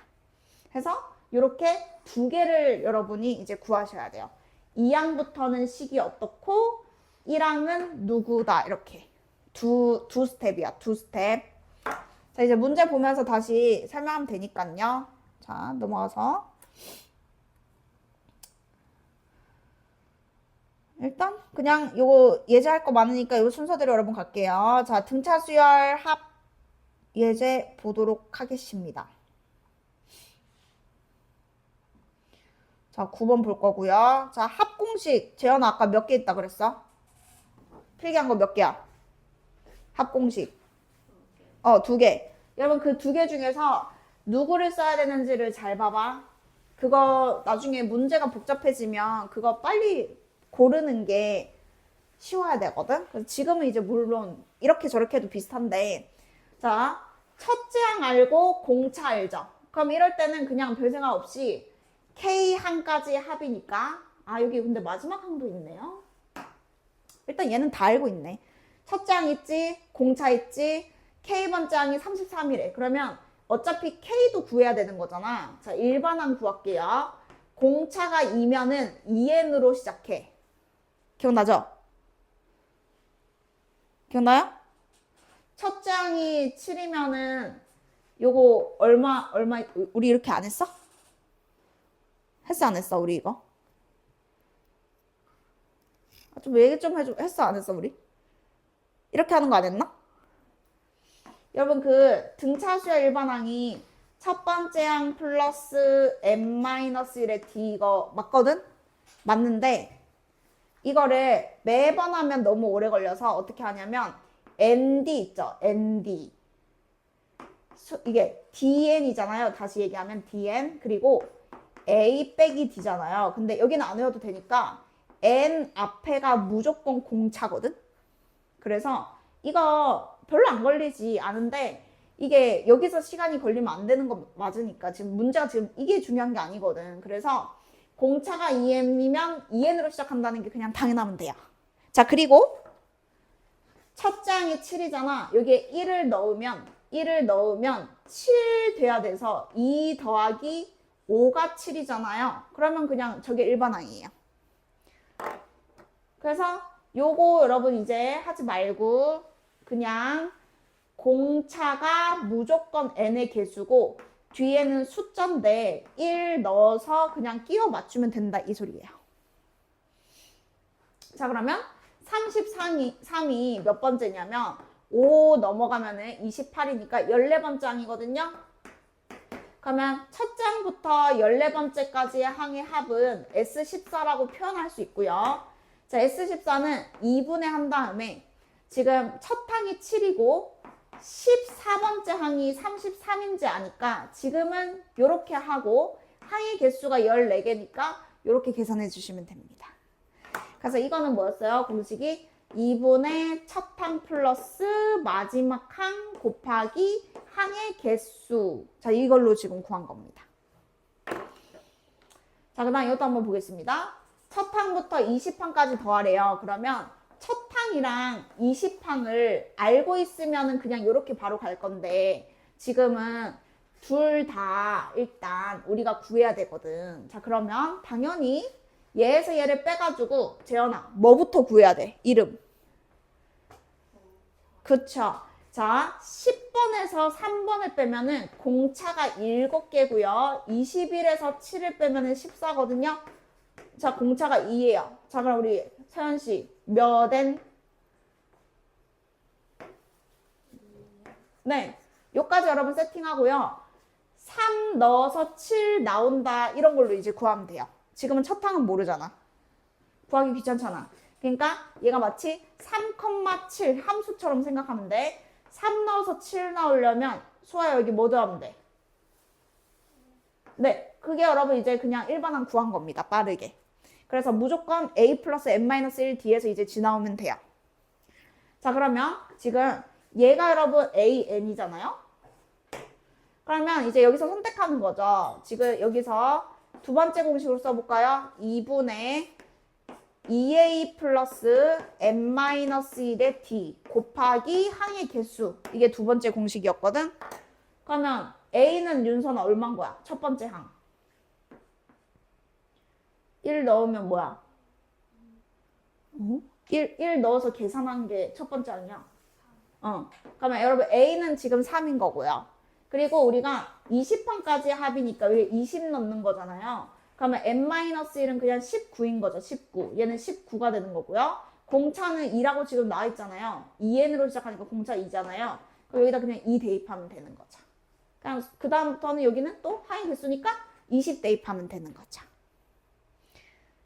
그래서 이렇게 두 개를 여러분이 이제 구하셔야 돼요. 2항부터는 식이 어떻고 1항은 누구다 이렇게 두 스텝이야. 두 스텝. 자, 이제 문제 보면서 다시 설명하면 되니까요. 자, 넘어가서 일단 그냥 요거 예제할 거 많으니까 요 순서대로 여러분 갈게요. 자, 등차 수열 합 예제 보도록 하겠습니다. 자, 9번 볼 거고요. 자, 합 공식. 재현아 아까 몇 개 있다 그랬어? 필기한 거 몇 개야? 합 공식. 2개. 여러분 그 2개 중에서 누구를 써야 되는지를 잘 봐봐. 그거 나중에 문제가 복잡해지면 그거 빨리 고르는 게 쉬워야 되거든. 그래서 지금은 이제 물론 이렇게 저렇게 해도 비슷한데, 자, 첫째 항 알고 공차 알죠? 그럼 이럴 때는 그냥 별 생각 없이 K 항까지 합이니까, 아 여기 근데 마지막 항도 있네요. 일단 얘는 다 알고 있네. 첫째 항 있지, 공차 있지, K번째 항이 33이래. 그러면 어차피 K도 구해야 되는 거잖아. 자, 일반항 구할게요. 공차가 2면은 2n으로 시작해. 기억나죠? 기억나요? 첫째 항이 7이면은 요거 얼마 우리 이렇게 안 했어? 했어 안 했어 우리 이거? 좀 얘기 좀 해줘. 했어 안 했어 우리? 이렇게 하는 거 안 했나? 여러분 그 등차수열 일반항이 첫 번째 항 플러스 n-1의 d 이거 맞거든? 맞는데 이거를 매번 하면 너무 오래 걸려서 어떻게 하냐면 nd 있죠? nd 이게 dn이잖아요. 다시 얘기하면 dn 그리고 a 빼기 d잖아요. 근데 여기는 안 외워도 되니까 n 앞에가 무조건 공차거든? 그래서 이거 별로 안 걸리지 않은데 이게 여기서 시간이 걸리면 안 되는 거 맞으니까 지금 문제가 지금 이게 중요한 게 아니거든. 그래서 공차가 2n이면 2n으로 시작한다는 게 그냥 당연하면 돼요. 자, 그리고 첫째 항이 7이잖아. 여기에 1을 넣으면 7 돼야 돼서 2 더하기 5가 7이잖아요. 그러면 그냥 저게 일반항이에요. 그래서 요거 여러분 이제 하지 말고 그냥 공차가 무조건 n의 개수고 뒤에는 숫자인데 1 넣어서 그냥 끼워 맞추면 된다 이 소리예요. 자, 그러면 33이 몇 번째냐면 5 넘어가면은 28이니까 14번째 항이거든요. 그러면 첫 장부터 14번째까지의 항의 합은 S14라고 표현할 수 있고요. 자, S14는 2분의 한 다음에 지금 첫 항이 7이고 14번째 항이 33인지 아니까 지금은 이렇게 하고 항의 개수가 14개니까 이렇게 계산해 주시면 됩니다. 그래서 이거는 뭐였어요? 공식이 2분의 첫 항 플러스 마지막 항 곱하기 항의 개수. 자, 이걸로 지금 구한 겁니다. 자, 그 다음 이것도 한번 보겠습니다. 첫 항부터 20항까지 더하래요. 그러면 첫 항이랑 20항을 알고 있으면 그냥 이렇게 바로 갈 건데 지금은 둘 다 일단 우리가 구해야 되거든. 자, 그러면 당연히 얘에서 얘를 빼가지고 재현아 뭐부터 구해야 돼? 이름. 그쵸. 자, 10번에서 3번을 빼면은 공차가 7개고요. 21에서 7을 빼면은 14거든요. 자, 공차가 2예요. 자, 그럼 우리 서현 씨 몇 n? 네. 요까지 여러분 세팅하고요. 3 넣어서 7 나온다. 이런 걸로 이제 구하면 돼요. 지금은 첫 항은 모르잖아. 구하기 귀찮잖아. 그러니까 얘가 마치 3,7 함수처럼 생각하면 돼. 3 넣어서 7 나오려면 수아야 여기 뭐 더하면 돼? 네, 그게 여러분 이제 그냥 일반항 구한 겁니다. 빠르게. 그래서 무조건 a 플러스 n-1 뒤에서 이제 지나오면 돼요. 자, 그러면 지금 얘가 여러분 an이잖아요. 그러면 이제 여기서 선택하는 거죠. 지금 여기서 두 번째 공식으로 써볼까요? 2분의 2a 플러스 n-1의 d 곱하기 항의 개수. 이게 두 번째 공식이었거든. 그러면 a는 윤선아 얼마인 거야? 첫 번째 항. 1 넣으면 뭐야? 1 넣어서 계산한 게 첫 번째 항이야. 그러면 여러분 a는 지금 3인 거고요. 그리고 우리가 20항까지 합이니까 여기 20 넣는 거잖아요. 그러면 n-1은 그냥 19인 거죠. 19. 얘는 19가 되는 거고요. 공차는 2라고 지금 나와 있잖아요. 2n으로 시작하니까 공차 2잖아요. 그럼 여기다 그냥 2 대입하면 되는 거죠. 그냥 그 다음부터는 여기는 또 항의 개수니까 20 대입하면 되는 거죠.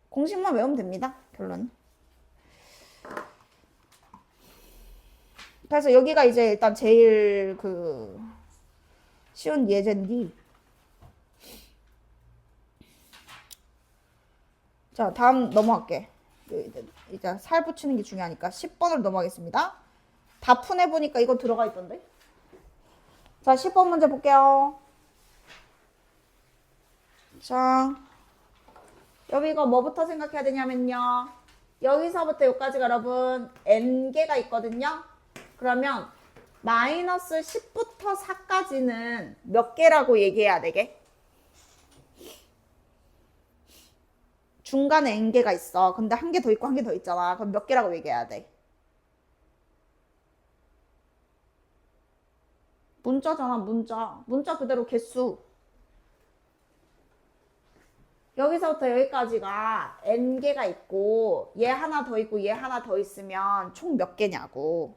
공식만 외우면 됩니다. 결론. 그래서 여기가 이제 일단 제일 쉬운 예제인데. 자, 다음 넘어갈게. 이제 살 붙이는 게 중요하니까 10번으로 넘어가겠습니다. 다 푼해보니까 이거 들어가 있던데. 자, 10번 문제 볼게요. 자, 여기 이거 뭐부터 생각해야 되냐면요. 여기서부터 여기까지가 여러분 n개가 있거든요. 그러면 마이너스 10부터 4까지는 몇 개라고 얘기해야 되게? 중간에 n개가 있어. 근데 한 개 더 있고 한 개 더 있잖아. 그럼 몇 개라고 얘기해야 돼? 문자잖아, 문자. 문자 그대로 개수. 여기서부터 여기까지가 n개가 있고 얘 하나 더 있고 얘 하나 더 있으면 총 몇 개냐고.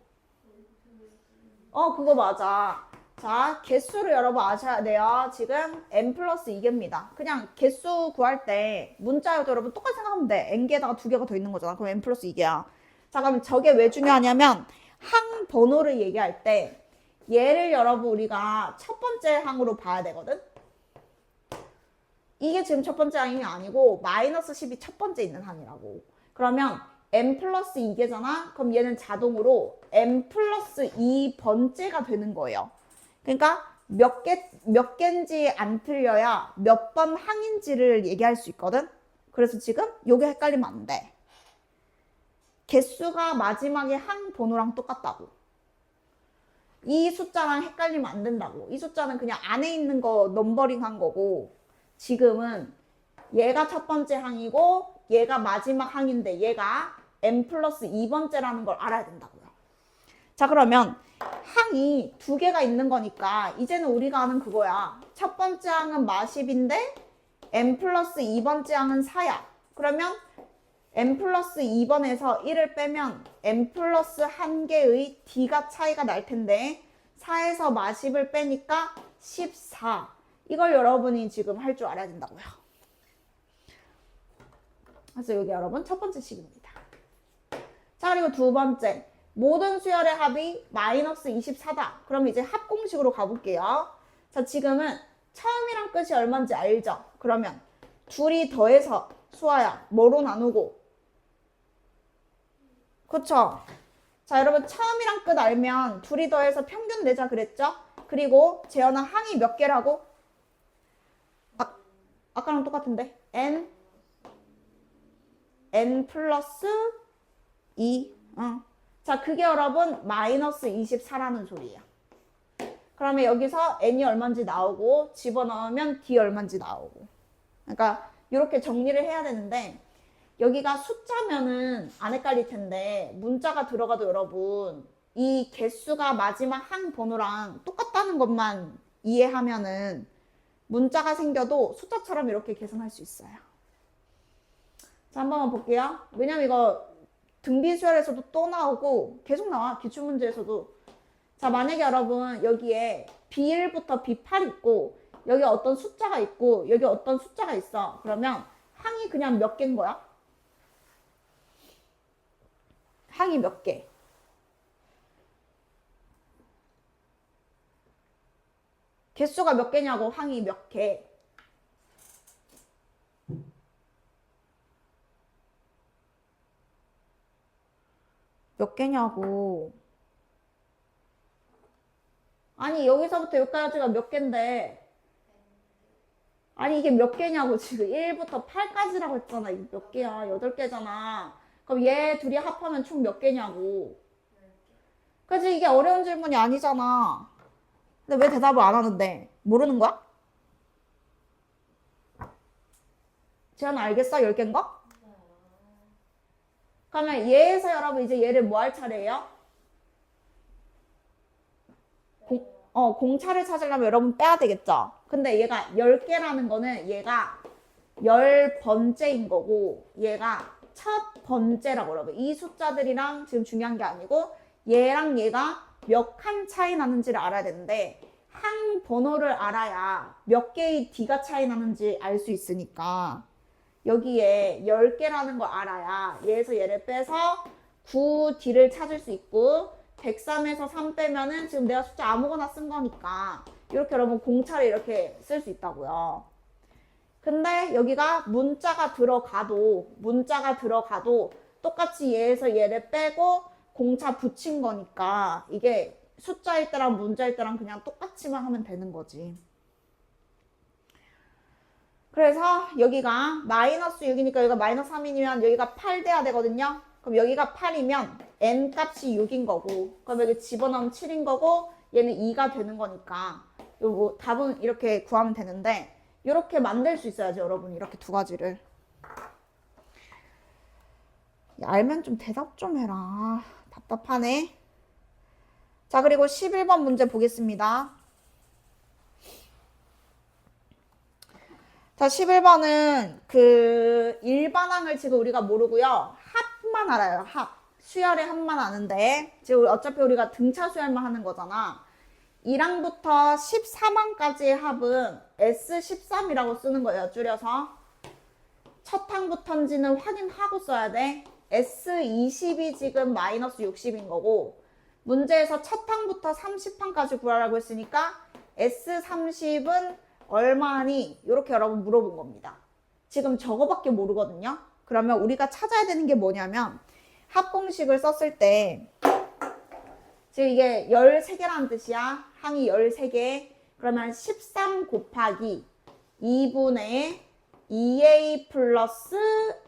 그거 맞아. 자, 개수를 여러분 아셔야 돼요. 지금 n 플러스 2개입니다. 그냥 개수 구할 때 문자여도 여러분 똑같이 생각하면 돼. n개에다가 2개가 더 있는 거잖아. 그럼 n 플러스 2개야. 자, 그럼 저게 왜 중요하냐면 항 번호를 얘기할 때 얘를 여러분 우리가 첫 번째 항으로 봐야 되거든. 이게 지금 첫 번째 항이 아니고 마이너스 10이 첫 번째 있는 항이라고. 그러면 n 플러스 2개잖아. 그럼 얘는 자동으로 n 플러스 2번째가 되는 거예요. 그러니까 몇 개인지 안 틀려야 몇 번 항인지를 얘기할 수 있거든. 그래서 지금 요게 헷갈리면 안 돼. 개수가 마지막에 항 번호랑 똑같다고. 이 숫자랑 헷갈리면 안 된다고. 이 숫자는 그냥 안에 있는 거 넘버링 한 거고, 지금은 얘가 첫 번째 항이고 얘가 마지막 항인데 얘가 n 플러스 2번째라는 걸 알아야 된다고요. 자, 그러면 항이 2개가 있는 거니까 이제는 우리가 아는 그거야. 첫 번째 항은 마10인데 n 플러스 2번째 항은 4야. 그러면 n 플러스 2번에서 1을 빼면 n 플러스 1개의 d가 차이가 날 텐데 4에서 마10을 빼니까 14. 이걸 여러분이 지금 할 줄 알아야 된다고요. 그래서 여기 여러분 첫 번째 식입니다. 자, 그리고 두 번째. 모든 수열의 합이 마이너스 24다. 그럼 이제 합공식으로 가볼게요. 자, 지금은 처음이랑 끝이 얼마인지 알죠? 그러면 둘이 더해서 수아야 뭐로 나누고? 그쵸? 자, 여러분 처음이랑 끝 알면 둘이 더해서 평균 내자 그랬죠? 그리고 재현아 항이 몇 개라고? 아까랑 똑같은데 n 플러스 2. 자, 그게 여러분 마이너스 24라는 소리예요. 그러면 여기서 n이 얼마인지 나오고 집어넣으면 d 얼마인지 나오고. 그러니까 이렇게 정리를 해야 되는데 여기가 숫자면은 안 헷갈릴 텐데 문자가 들어가도 여러분 이 개수가 마지막 항 번호랑 똑같다는 것만 이해하면은 문자가 생겨도 숫자처럼 이렇게 계산할 수 있어요. 자, 한 번만 볼게요. 왜냐면 이거 등비수열에서도 또 나오고 계속 나와. 기출문제에서도. 자, 만약에 여러분 여기에 B1부터 B8 있고 여기 어떤 숫자가 있고 여기 어떤 숫자가 있어. 그러면 항이 그냥 몇 개인 거야? 항이 몇 개? 개수가 몇 개냐고. 항이 몇 개? 몇 개냐고. 아니, 여기서부터 여기까지가 몇 개인데. 아니, 이게 몇 개냐고. 지금 1부터 8까지라고 했잖아. 이게 몇 개야? 8개잖아. 그럼 얘 둘이 합하면 총 몇 개냐고. 그치? 이게 어려운 질문이 아니잖아. 근데 왜 대답을 안 하는데? 모르는 거야? 재현아 알겠어? 10개인 거? 그러면 얘에서 여러분 이제 얘를 뭐 할 차례예요? 공차를 찾으려면 여러분 빼야 되겠죠? 근데 얘가 10개라는 거는 얘가 10번째인 거고 얘가 첫 번째라고 여러분. 이 숫자들이랑 지금 중요한 게 아니고 얘랑 얘가 몇 칸 차이 나는지를 알아야 되는데 항 번호를 알아야 몇 개의 D가 차이 나는지 알 수 있으니까 여기에 10개라는 걸 알아야 얘에서 얘를 빼서 9D를 찾을 수 있고 103에서 3 빼면은 지금 내가 숫자 아무거나 쓴 거니까 이렇게 여러분 공차를 이렇게 쓸 수 있다고요. 근데 여기가 문자가 들어가도 똑같이 얘에서 얘를 빼고 공차 붙인 거니까 이게 숫자일 때랑 문자일 때랑 그냥 똑같이만 하면 되는 거지. 그래서 여기가 마이너스 6이니까 여기가 마이너스 3이면 여기가 8 돼야 되거든요. 그럼 여기가 8이면 n 값이 6인 거고 그럼 여기 집어넣으면 7인 거고 얘는 2가 되는 거니까 요거 답은 이렇게 구하면 되는데 이렇게 만들 수 있어야죠 여러분. 이렇게 두 가지를 알면 좀 대답 좀 해라. 답답하네. 자 그리고 11번 문제 보겠습니다. 자 11번은 그 일반항을 지금 우리가 모르고요. 합만 알아요. 합. 수열의 합만 아는데 지금 어차피 우리가 등차 수열만 하는 거잖아. 1항부터 13항까지의 합은 S13이라고 쓰는 거예요. 줄여서. 첫 항부터인지는 확인하고 써야 돼. S20이 지금 마이너스 60인 거고 문제에서 첫 항부터 30항까지 구하라고 했으니까 S30은 얼마니? 이렇게 여러분 물어본 겁니다. 지금 저거밖에 모르거든요. 그러면 우리가 찾아야 되는 게 뭐냐면 합공식을 썼을 때 지금 이게 13개라는 뜻이야. 항이 13개. 그러면 13 곱하기 2분의 2a 플러스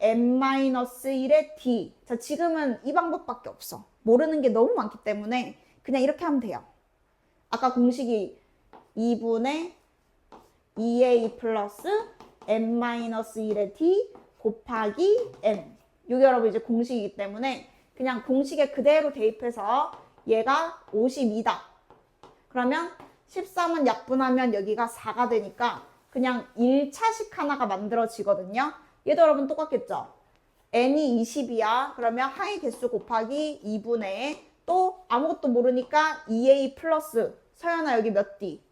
n-1의 d. 자, 지금은 이 방법밖에 없어. 모르는 게 너무 많기 때문에 그냥 이렇게 하면 돼요. 아까 공식이 2분의 2a 플러스 n-1의 d 곱하기 n. 이게 여러분 이제 공식이기 때문에 그냥 공식에 그대로 대입해서 얘가 52다. 그러면 13은 약분하면 여기가 4가 되니까 그냥 1차식 하나가 만들어지거든요. 얘도 여러분 똑같겠죠? n이 20이야. 그러면 항의 개수 곱하기 2분의 또 아무것도 모르니까 2a 플러스 서연아 여기 몇 D?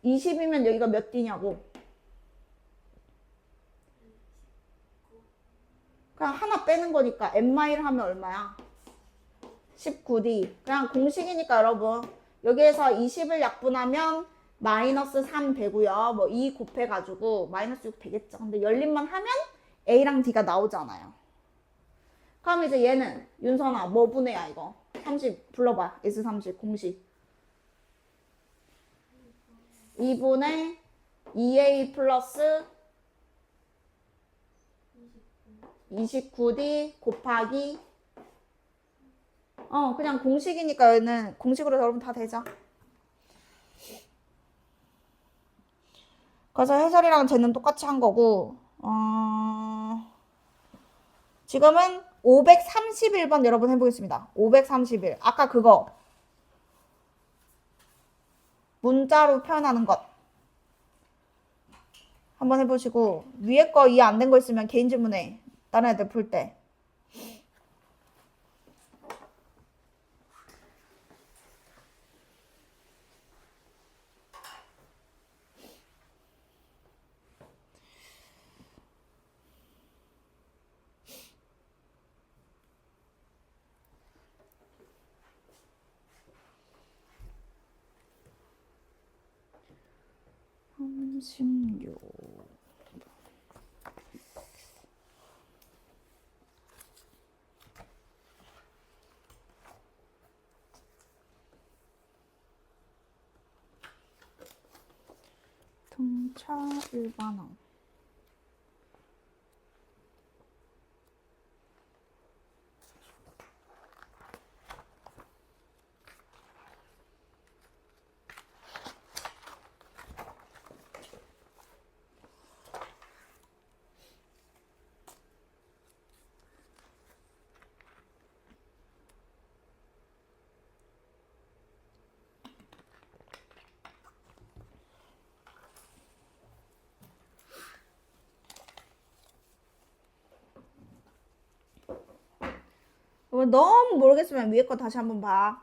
20이면 여기가 몇 D냐고. 그냥 하나 빼는 거니까 n-1 하면 얼마야? 19D. 그냥 공식이니까 여러분 여기에서 20을 약분하면 마이너스 3 되고요. 뭐 2 곱해가지고 마이너스 6 되겠죠. 근데 열림만 하면 A랑 D가 나오잖아요. 그럼 이제 얘는 윤선아 뭐 분해야 이거? 30 불러봐. S30 공식. 2분의 2A 플러스 29D 곱하기 그냥 공식이니까 얘는 공식으로 여러분 다 되죠. 그래서 해설이랑 쟤는 똑같이 한 거고 지금은 531번 여러분 해보겠습니다. 531 아까 그거 문자로 표현하는 것 한번 해보시고 위에 거 이해 안 된 거 있으면 개인 질문해. 다른 애들 풀 때. 등차 일반항. 그거 너무 모르겠으면 위에 거 다시 한번 봐.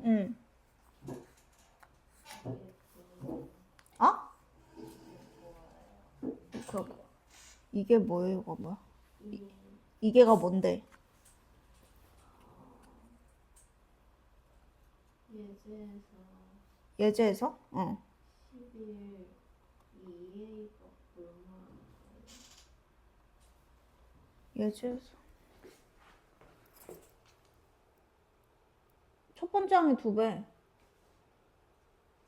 응. 어? 그러게. 이게 뭐예요, 이거 뭐야? 이게가 뭔데? 예제에서 예제에서? 응. 10일 2A가 얼마나 예제에서. 첫 번째 항이 2배.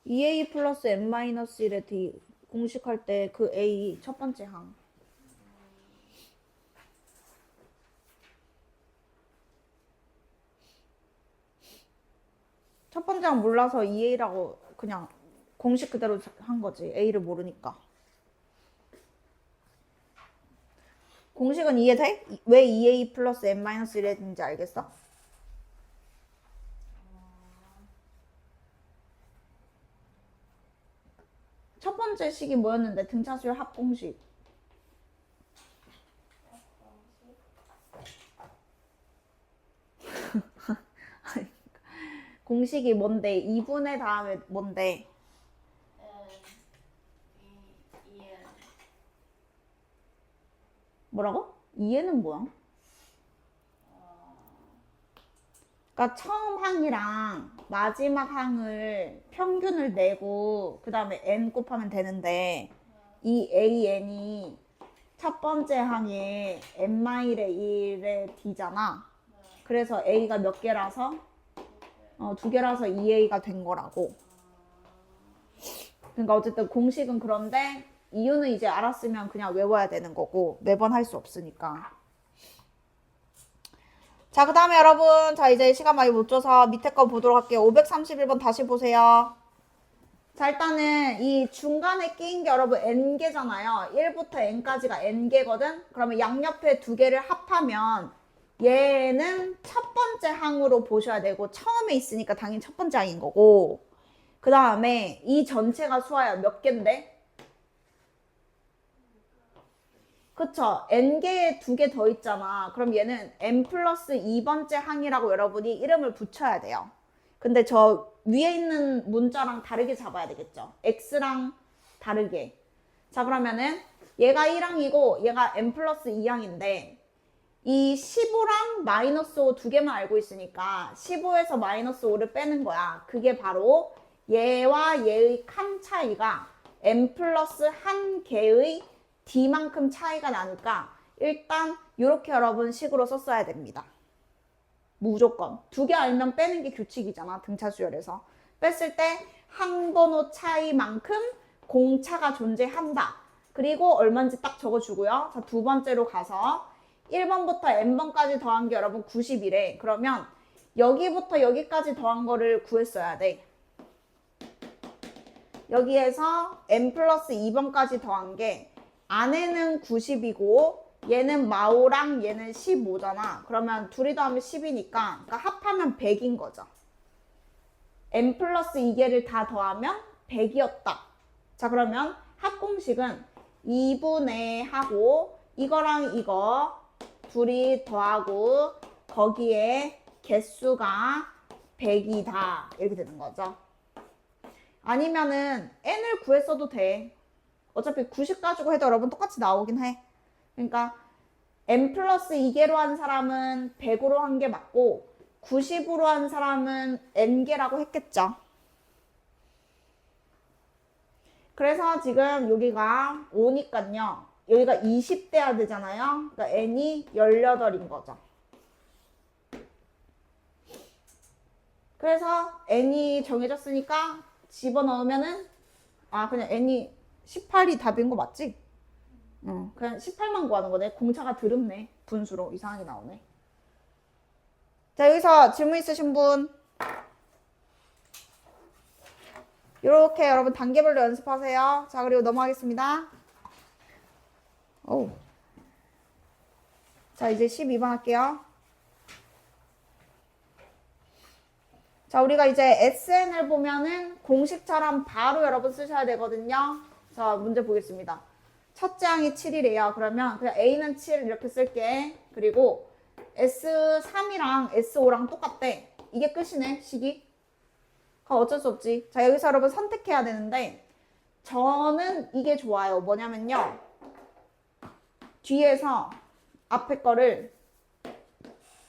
2A 플러스 n-1의 d 공식할 때 그 A 첫 번째 항. 첫 번째 항 몰라서 2A라고 그냥 공식 그대로 한 거지. A를 모르니까. 공식은 이해돼? 왜 2A 플러스 n-1이 되는지 알겠어? 첫 번째 식이 뭐였는데? 등차수열 합공식. 공식이 뭔데? 2분의 다음에 뭔데? 뭐라고? 2에는 뭐야? 그러니까 처음 항이랑 마지막 항을 평균을 내고 그 다음에 n 곱하면 되는데 이 an이 첫 번째 항에 n-1의 d잖아. 그래서 a가 몇 개라서 2개라서 2a가 된 거라고. 그러니까 어쨌든 공식은 그런데 이유는 이제 알았으면 그냥 외워야 되는 거고 매번 할 수 없으니까. 자, 그 다음에 여러분, 자 이제 시간 많이 못 줘서 밑에 거 보도록 할게요. 531번 다시 보세요. 자, 일단은 이 중간에 끼인 게 여러분 n개잖아요. 1부터 n까지가 n개거든. 그러면 양옆에 2개를 합하면 얘는 첫 번째 항으로 보셔야 되고 처음에 있으니까 당연히 첫 번째 항인 거고, 그 다음에 이 전체가 수하야 몇 개인데? 그쵸. n개에 2개 더 있잖아. 그럼 얘는 n 플러스 2번째 항이라고 여러분이 이름을 붙여야 돼요. 근데 저 위에 있는 문자랑 다르게 잡아야 되겠죠. x랑 다르게. 자, 그러면은 얘가 1항이고 얘가 n 플러스 2항인데 이 15랑 마이너스 5 두 개만 알고 있으니까 15에서 마이너스 5를 빼는 거야. 그게 바로 얘와 얘의 칸 차이가 n 플러스 한 개의 d만큼 차이가 나니까 일단 이렇게 여러분 식으로 썼어야 됩니다. 무조건. 2개 알면 빼는 게 규칙이잖아. 등차 수열에서. 뺐을 때 항번호 차이만큼 공차가 존재한다. 그리고 얼마인지 딱 적어주고요. 자, 두 번째로 가서 1번부터 n번까지 더한 게 여러분 90이래. 그러면 여기부터 여기까지 더한 거를 구했어야 돼. 여기에서 n 플러스 2번까지 더한 게 안에는 90이고 얘는 마오랑 얘는 15잖아. 그러면 둘이 더하면 10이니까 그러니까 합하면 100인 거죠. n 플러스 2개를 다 더하면 100이었다. 자, 그러면 합공식은 2분의 하고 이거랑 이거 둘이 더하고 거기에 개수가 100이다. 이렇게 되는 거죠. 아니면은 n을 구했어도 돼. 어차피 90 가지고 해도 여러분 똑같이 나오긴 해. 그러니까 n 플러스 2개로 한 사람은 100으로 한 게 맞고 90으로 한 사람은 n개라고 했겠죠. 그래서 지금 여기가 5니까요. 여기가 20 돼야 되잖아요. 그러니까 n이 18인 거죠. 그래서 n이 정해졌으니까 집어넣으면은 그냥 n이 18이 답인 거 맞지? 그냥 18만 구하는 거네. 공차가 드럽네. 분수로 이상하게 나오네. 자, 여기서 질문 있으신 분 이렇게 여러분 단계별로 연습하세요. 자, 그리고 넘어가겠습니다. 자, 이제 12번 할게요. 자, 우리가 이제 SN을 보면은 공식처럼 바로 여러분 쓰셔야 되거든요. 자, 문제 보겠습니다. 첫째 항이 7이래요. 그러면 그냥 A는 7 이렇게 쓸게. 그리고 S3이랑 S5랑 똑같대. 이게 끝이네, 식이. 그럼 어쩔 수 없지. 자, 여기서 여러분 선택해야 되는데 저는 이게 좋아요. 뭐냐면요. 뒤에서 앞에 거를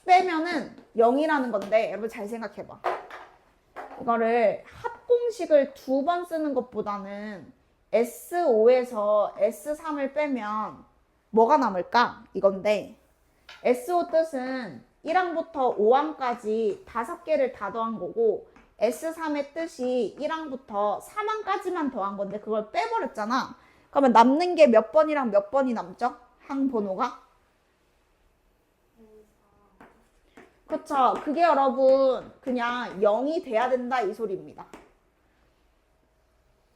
빼면은 0이라는 건데 여러분 잘 생각해봐. 이거를 합공식을 2번 쓰는 것보다는 S5에서 S3을 빼면 뭐가 남을까? 이건데 S5 뜻은 1항부터 5항까지 5개를 다 더한 거고 S3의 뜻이 1항부터 3항까지만 더한 건데 그걸 빼버렸잖아. 그러면 남는 게 몇 번이랑 몇 번이 남죠? 항 번호가? 그쵸. 그게 여러분 그냥 0이 돼야 된다 이 소리입니다.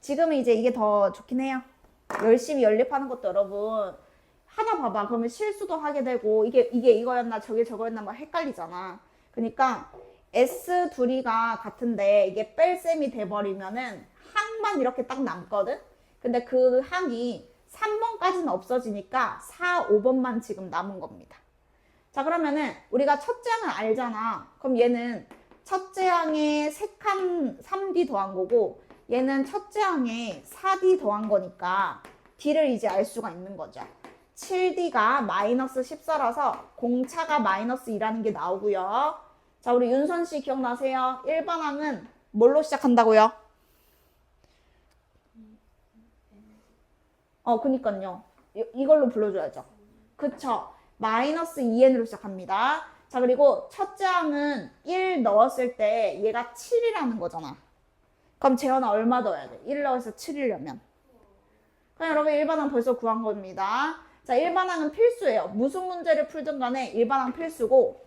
지금은 이제 이게 더 좋긴 해요. 열심히 연립하는 것도 여러분 하나 봐봐. 그러면 실수도 하게 되고 이게 이거였나 저게 저거였나 막 헷갈리잖아. 그러니까 S 둘이가 같은데 이게 뺄셈이 돼버리면은 항만 이렇게 딱 남거든. 근데 그 항이 3번까지는 없어지니까 4, 5번만 지금 남은 겁니다. 자, 그러면은 우리가 첫째 항은 알잖아. 그럼 얘는 첫째 항에 3칸 3D 더한 거고 얘는 첫째 항에 4D 더한 거니까 D를 이제 알 수가 있는 거죠. 7D가 마이너스 14라서 공차가 마이너스 2라는 게 나오고요. 자, 우리 윤선 씨 기억나세요? 1번 항은 뭘로 시작한다고요? 그니까요. 이걸로 불러줘야죠. 그쵸. 마이너스 2n으로 시작합니다. 자, 그리고 첫째 항은 1 넣었을 때 얘가 7이라는 거잖아. 그럼 재현아 얼마 넣어야 돼? 1 넣어서 7이려면. 그럼 여러분 1반항 벌써 구한 겁니다. 자, 1반항은 필수예요. 무슨 문제를 풀든 간에 1반항 필수고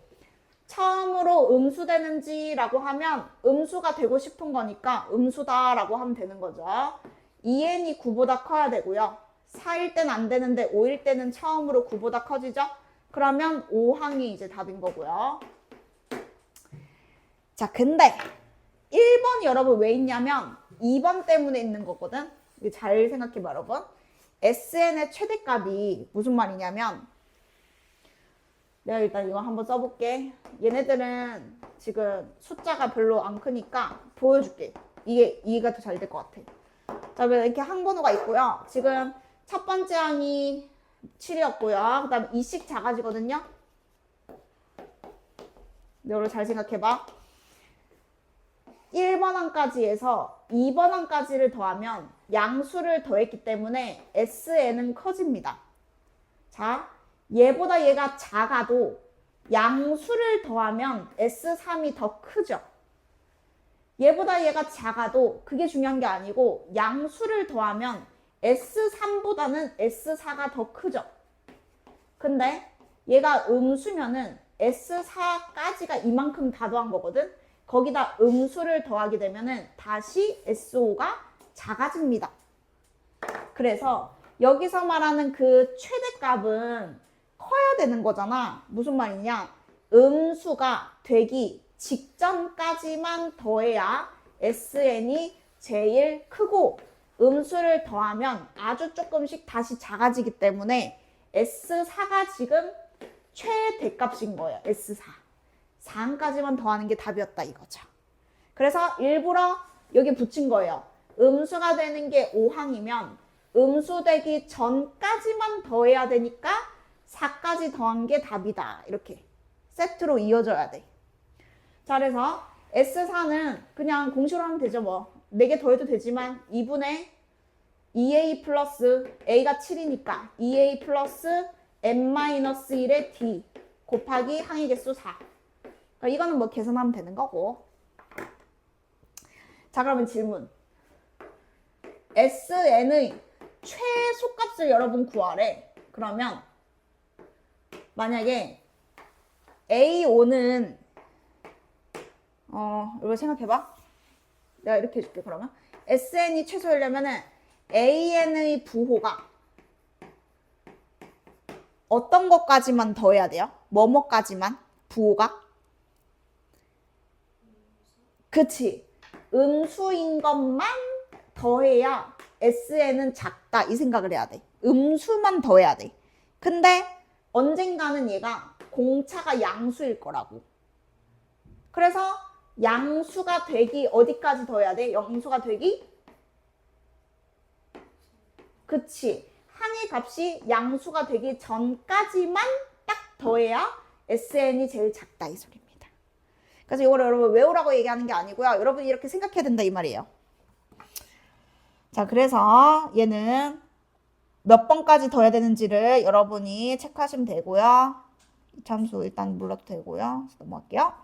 처음으로 음수되는지라고 하면 음수가 되고 싶은 거니까 음수다라고 하면 되는 거죠. 2n이 9보다 커야 되고요. 4일 땐 안 되는데 5일 때는 처음으로 9보다 커지죠? 그러면 5항이 이제 답인 거고요. 자, 근데 1번이 여러분 왜 있냐면 2번 때문에 있는 거거든. 이거 잘 생각해봐 여러분. SN의 최대값이 무슨 말이냐면 내가 일단 이거 한번 써볼게. 얘네들은 지금 숫자가 별로 안 크니까 보여줄게. 이게 이해가 더 잘 될 것 같아. 자, 이렇게 항번호가 있고요. 지금 첫 번째 항이 7이었고요. 그 다음에 이씩 작아지거든요. 이거를 잘 생각해봐. 1번 항까지 해서 2번 항까지를 더하면 양수를 더했기 때문에 SN은 커집니다. 자, 얘보다 얘가 작아도 양수를 더하면 S3이 더 크죠. 얘보다 얘가 작아도 그게 중요한 게 아니고 양수를 더하면 S3보다는 S4가 더 크죠. 근데 얘가 음수면은 S4까지가 이만큼 다 더한 거거든. 거기다 음수를 더하게 되면은 다시 SO가 작아집니다. 그래서 여기서 말하는 그 최대값은 커야 되는 거잖아. 무슨 말이냐? 음수가 되기 직전까지만 더해야 SN이 제일 크고 음수를 더하면 아주 조금씩 다시 작아지기 때문에 S4가 지금 최대값인 거예요. S4. 4항까지만 더하는 게 답이었다 이거죠. 그래서 일부러 여기 붙인 거예요. 음수가 되는 게 5항이면 음수 되기 전까지만 더해야 되니까 4까지 더한 게 답이다. 이렇게 세트로 이어져야 돼. 자, 그래서 S4는 그냥 공식으로 하면 되죠. 뭐 4개 더해도 되지만 2분의 2a 플러스 a가 7이니까 2a 플러스 n-1의 d 곱하기 항의 개수 4. 그러니까 이거는 뭐 계산하면 되는 거고. 자, 그러면 질문. SN의 최소값을 여러분 구하래. 그러면 만약에 A5는 이거 생각해봐. 내가 이렇게 해줄게. 그러면 SN이 최소이려면은 AN의 부호가 어떤 것까지만 더해야 돼요? 뭐뭐까지만? 부호가? 그치. 음수인 것만 더해야 SN은 작다 이 생각을 해야 돼. 음수만 더해야 돼. 근데 언젠가는 얘가 공차가 양수일 거라고. 그래서 양수가 되기 어디까지 더해야 돼? 영수가 되기? 그치. 항의 값이 양수가 되기 전까지만 딱 더해야 SN이 제일 작다 이 소리입니다. 그래서 이거를 여러분 외우라고 얘기하는 게 아니고요. 여러분이 이렇게 생각해야 된다 이 말이에요. 자, 그래서 얘는 몇 번까지 더해야 되는지를 여러분이 체크하시면 되고요. 이 참수 일단 몰라도 되고요. 넘어갈게요.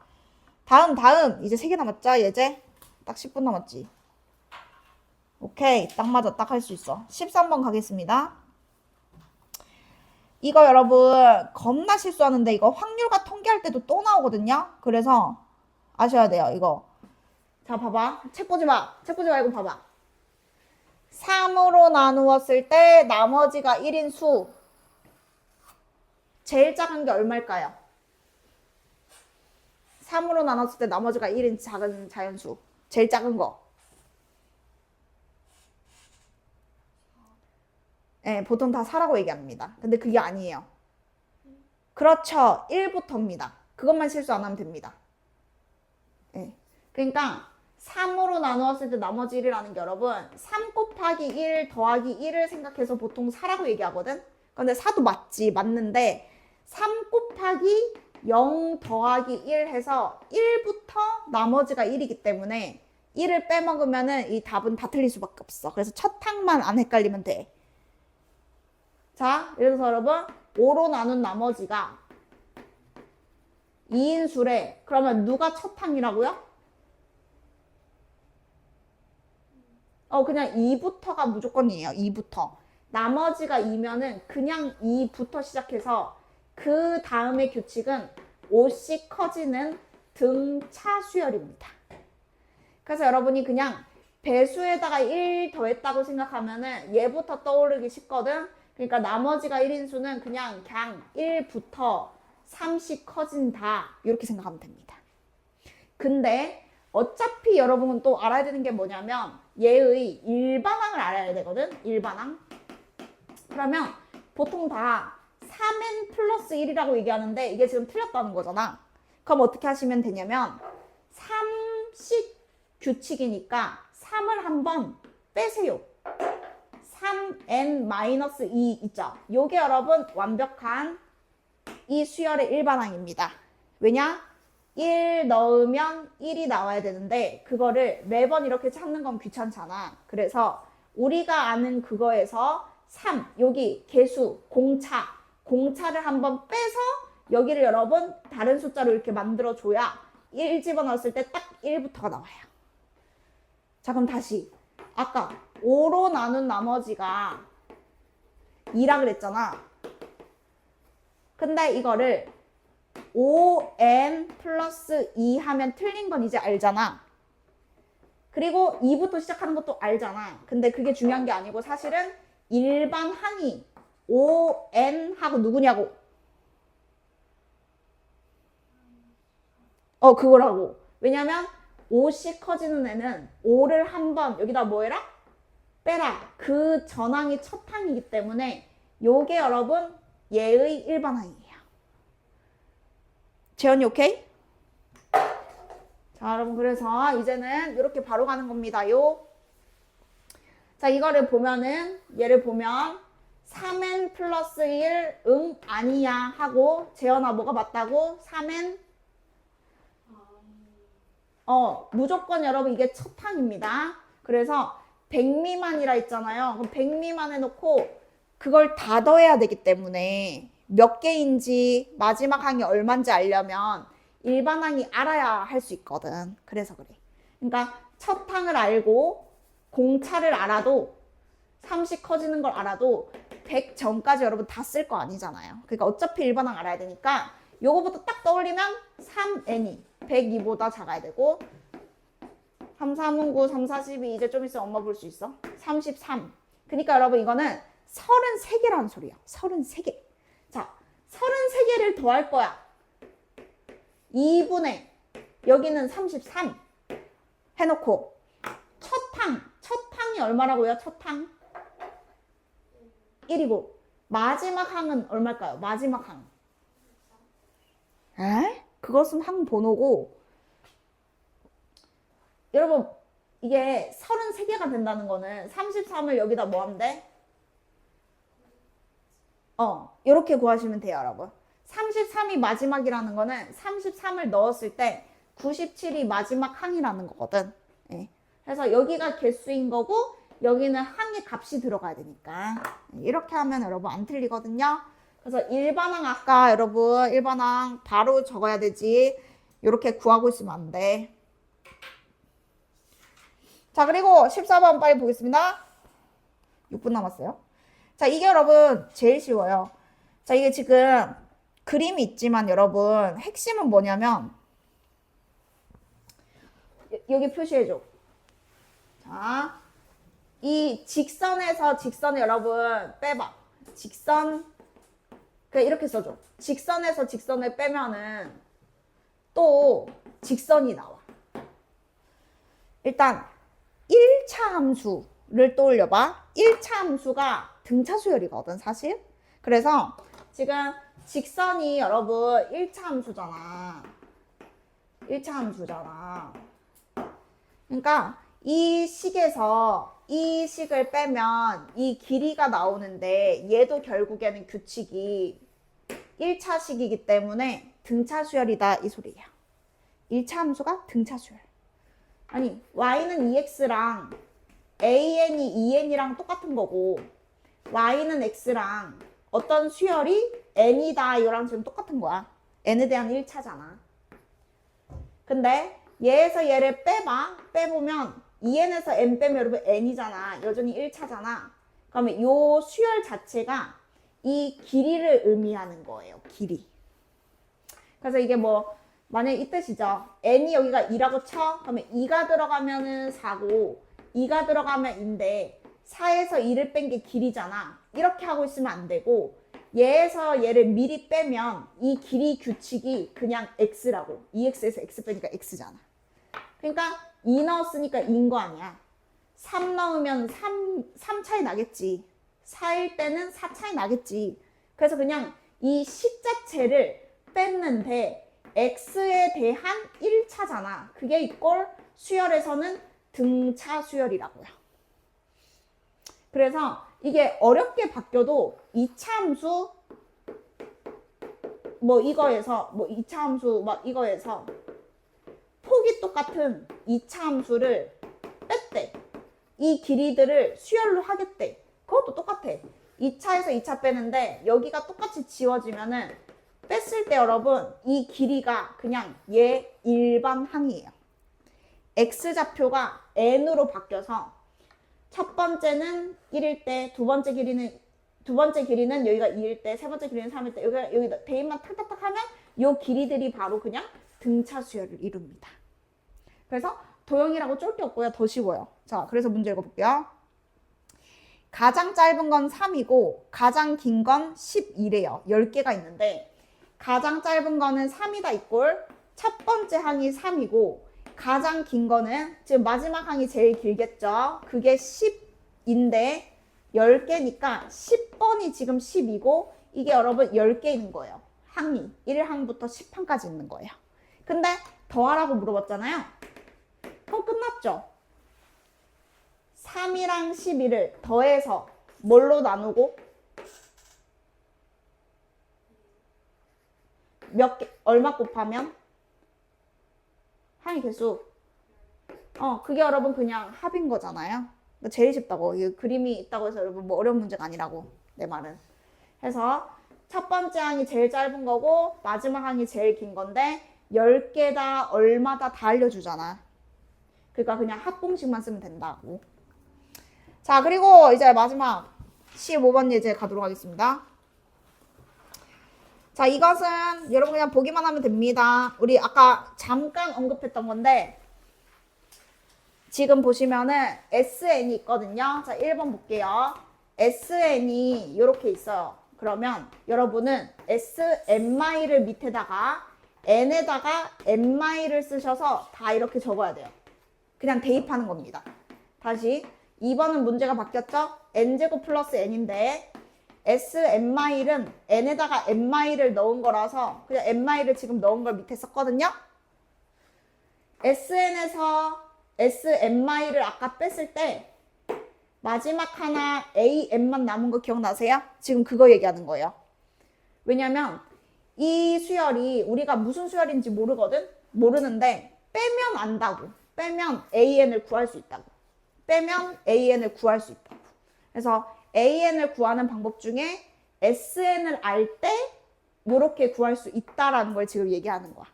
다음 이제 3개 남았죠? 예제? 딱 10분 남았지. 오케이, 딱 맞아. 딱 할 수 있어. 13번 가겠습니다. 이거 여러분 겁나 실수하는데 이거 확률과 통계할 때도 또 나오거든요. 그래서 아셔야 돼요. 이거. 자, 봐봐. 책 보지 마. 책 보지 말고 봐봐. 3으로 나누었을 때 나머지가 1인 수. 제일 작은 게 얼마일까요? 3으로 나눴을 때 나머지가 1인 작은 자연수. 제일 작은 거. 네, 보통 다 4라고 얘기합니다. 근데 그게 아니에요. 그렇죠. 1부터입니다. 그것만 실수 안 하면 됩니다. 네. 그러니까 3으로 나누었을 때 나머지 1이라는 게 여러분 3 곱하기 1 더하기 1을 생각해서 보통 4라고 얘기하거든. 근데 4도 맞는데 3 곱하기 0 더하기 1 해서 1부터 나머지가 1이기 때문에 1을 빼먹으면은 이 답은 다 틀릴 수밖에 없어. 그래서 첫 항만 안 헷갈리면 돼. 자, 예를 들어서 여러분 5로 나눈 나머지가 2인수래. 그러면 누가 첫 항이라고요? 그냥 2부터가 무조건이에요. 2부터. 나머지가 2면은 그냥 2부터 시작해서 그 다음의 규칙은 5씩 커지는 등차 수열입니다. 그래서 여러분이 그냥 배수에다가 1 더했다고 생각하면은 얘부터 떠오르기 쉽거든. 그러니까 나머지가 1인수는 그냥 1부터 3씩 커진다. 이렇게 생각하면 됩니다. 근데 어차피 여러분은 또 알아야 되는 게 뭐냐면 얘의 일반항을 알아야 되거든. 일반항. 그러면 보통 다 3n 플러스 1이라고 얘기하는데 이게 지금 틀렸다는 거잖아. 그럼 어떻게 하시면 되냐면 3식 규칙이니까 3을 한번 빼세요. 3n-2 있죠. 요게 여러분 완벽한 이 수열의 일반항입니다. 왜냐? 1 넣으면 1이 나와야 되는데 그거를 매번 이렇게 찾는 건 귀찮잖아. 그래서 우리가 아는 그거에서 3, 여기 개수, 공차를 한번 빼서 여기를 여러분 다른 숫자로 이렇게 만들어줘야 1 집어넣었을 때 딱 1부터가 나와요. 자, 그럼 다시 아까 5로 나눈 나머지가 2라 그랬잖아. 근데 이거를 5n 플러스 2 하면 틀린 건 이제 알잖아. 그리고 2부터 시작하는 것도 알잖아. 근데 그게 중요한 게 아니고 사실은 일반 항이 ON 하고 누구냐고. 그거라고. 왜냐면 5씩 커지는 애는 5를 한번 여기다 뭐 해라? 빼라. 그 전항이 첫 항이기 때문에 요게 여러분 얘의 일반 항이에요. 재현이 오케이? 자, 여러분 그래서 이제는 이렇게 바로 가는 겁니다요. 자, 이거를 보면은 얘를 보면 3n 플러스 1 아니야 하고 재현아 뭐가 맞다고? 3n 무조건 여러분 이게 첫 항입니다. 그래서 100 미만이라 했잖아요. 그럼 100 미만 해놓고 그걸 다 더해야 되기 때문에 몇 개인지 마지막 항이 얼마인지 알려면 일반 항이 알아야 할 수 있거든. 그래서 그래. 그러니까 첫 항을 알고 공차를 알아도 30 커지는 걸 알아도 100 전까지 여러분 다 쓸 거 아니잖아요. 그러니까 어차피 일반 항 알아야 되니까 요거부터 딱 떠올리면 3n이 102보다 작아야 되고 3, 3은 9, 3, 4, 12 이제 좀 있으면 엄마 볼 수 있어. 33. 그러니까 여러분 이거는 33개라는 소리야. 33개. 자, 33개를 더할 거야. 2분의 여기는 33 해놓고 첫 항이 얼마라고요? 첫 항 1이고 마지막 항은 얼마일까요? 마지막 항 그것은 항 번호고 여러분 이게 33개가 된다는 거는 33을 여기다 뭐 하면 돼? 이렇게 구하시면 돼요, 여러분. 33이 마지막이라는 거는 33을 넣었을 때 97이 마지막 항이라는 거거든. 예. 그래서 여기가 개수인 거고 여기는 항의 값이 들어가야 되니까 이렇게 하면 여러분 안 틀리거든요. 그래서 일반항 아까 여러분 일반항 바로 적어야 되지. 이렇게 구하고 있으면 안 돼. 자, 그리고 14번 빨리 보겠습니다. 6분 남았어요. 자, 이게 여러분 제일 쉬워요. 자, 이게 지금 그림이 있지만 여러분 핵심은 뭐냐면 여기 표시해줘. 자, 이 직선에서 직선을 여러분 빼봐. 직선 그냥 이렇게 써줘. 직선에서 직선을 빼면은 또 직선이 나와. 일단 1차 함수를 떠올려봐. 1차 함수가 등차 수열이거든 사실. 그래서 지금 직선이 여러분 1차 함수잖아. 1차 함수잖아. 그러니까 이 식에서 이 식을 빼면 이 길이가 나오는데 얘도 결국에는 규칙이 1차 식이기 때문에 등차 수열이다 이 소리야. 1차 함수가 등차 수열. 아니 y는 2x랑 an이 2n이랑 똑같은 거고 y는 x랑 어떤 수열이 n이다 이거랑 지금 똑같은 거야. n에 대한 1차잖아. 근데 얘에서 얘를 빼보면 2n에서 n 빼면 여러분 n이잖아. 여전히 1차잖아. 그러면 요 수열 자체가 이 길이를 의미하는 거예요. 길이. 그래서 이게 뭐 만약에 이 뜻이죠. n이 여기가 2라고 쳐. 그러면 2가 들어가면은 4고 2가 들어가면 2인데 4에서 2를 뺀 게 길이잖아. 이렇게 하고 있으면 안 되고 얘에서 얘를 미리 빼면 이 길이 규칙이 그냥 x라고. 2x에서 x 빼니까 x잖아. 그러니까 2 넣었으니까 2인 거 아니야. 3 넣으면 3 차이 나겠지. 4일 때는 4 차이 나겠지. 그래서 그냥 이 식 자체를 뺐는데 x에 대한 1차잖아. 그게 이꼴 수열에서는 등차 수열이라고요. 그래서 이게 어렵게 바뀌어도 2차 함수 뭐 이거에서 뭐 2차 함수 막 이거에서 폭이 똑같은 2차 함수를 뺐대. 이 길이들을 수열로 하겠대. 그것도 똑같아. 2차에서 2차 빼는데 여기가 똑같이 지워지면은 뺐을 때 여러분 이 길이가 그냥 얘 일반 항이에요. x좌표가 n으로 바뀌어서 첫 번째는 1일 때, 두 번째 길이는 여기가 2일 때, 세 번째 길이는 3일 때, 여기다 대입만 탁탁탁 하면 이 길이들이 바로 그냥 등차 수열을 이룹니다. 그래서 도형이라고 쫄 게 없고요. 더 쉬워요. 자, 그래서 문제 읽어볼게요. 가장 짧은 건 3이고 가장 긴 건 12래요. 10개가 있는데 가장 짧은 거는 3이다 이꼴 첫 번째 항이 3이고 가장 긴 거는 지금 마지막 항이 제일 길겠죠. 그게 10인데 10개니까 10번이 지금 10이고 이게 여러분 10개 있는 거예요. 항이 1항부터 10항까지 있는 거예요. 근데 더하라고 물어봤잖아요. 그럼 끝났죠. 3이랑 12를 더해서 뭘로 나누고 몇 개, 얼마 곱하면 항의 개수. 그게 여러분 그냥 합인 거잖아요. 그러니까 제일 쉽다고. 이 그림이 있다고 해서 여러분 뭐 어려운 문제가 아니라고 내 말은. 해서 첫 번째 항이 제일 짧은 거고 마지막 항이 제일 긴 건데 10개다 얼마다 다 알려주잖아. 그러니까 그냥 합공식만 쓰면 된다고. 자, 그리고 이제 마지막 15번 예제 가도록 하겠습니다. 자, 이것은 여러분 그냥 보기만 하면 됩니다. 우리 아까 잠깐 언급했던 건데 지금 보시면은 SN이 있거든요. 자, 1번 볼게요. SN이 이렇게 있어요. 그러면 여러분은 SN마이를 밑에다가 N에다가 N마이를 쓰셔서 다 이렇게 적어야 돼요. 그냥 대입하는 겁니다. 다시 2번은 문제가 바뀌었죠? N제곱 플러스 N인데 SN마일은 N에다가 N마일을 넣은 거라서 그냥 N마일을 지금 넣은 걸 밑에 썼거든요? SN에서 SN마일을 아까 뺐을 때 마지막 하나 AN만 남은 거 기억나세요? 지금 그거 얘기하는 거예요. 왜냐면 이 수열이 우리가 무슨 수열인지 모르거든? 모르는데 빼면 안다고. 빼면 AN을 구할 수 있다고. 빼면 AN을 구할 수 있다고. 그래서 AN을 구하는 방법 중에 SN을 알 때 이렇게 구할 수 있다라는 걸 지금 얘기하는 거야.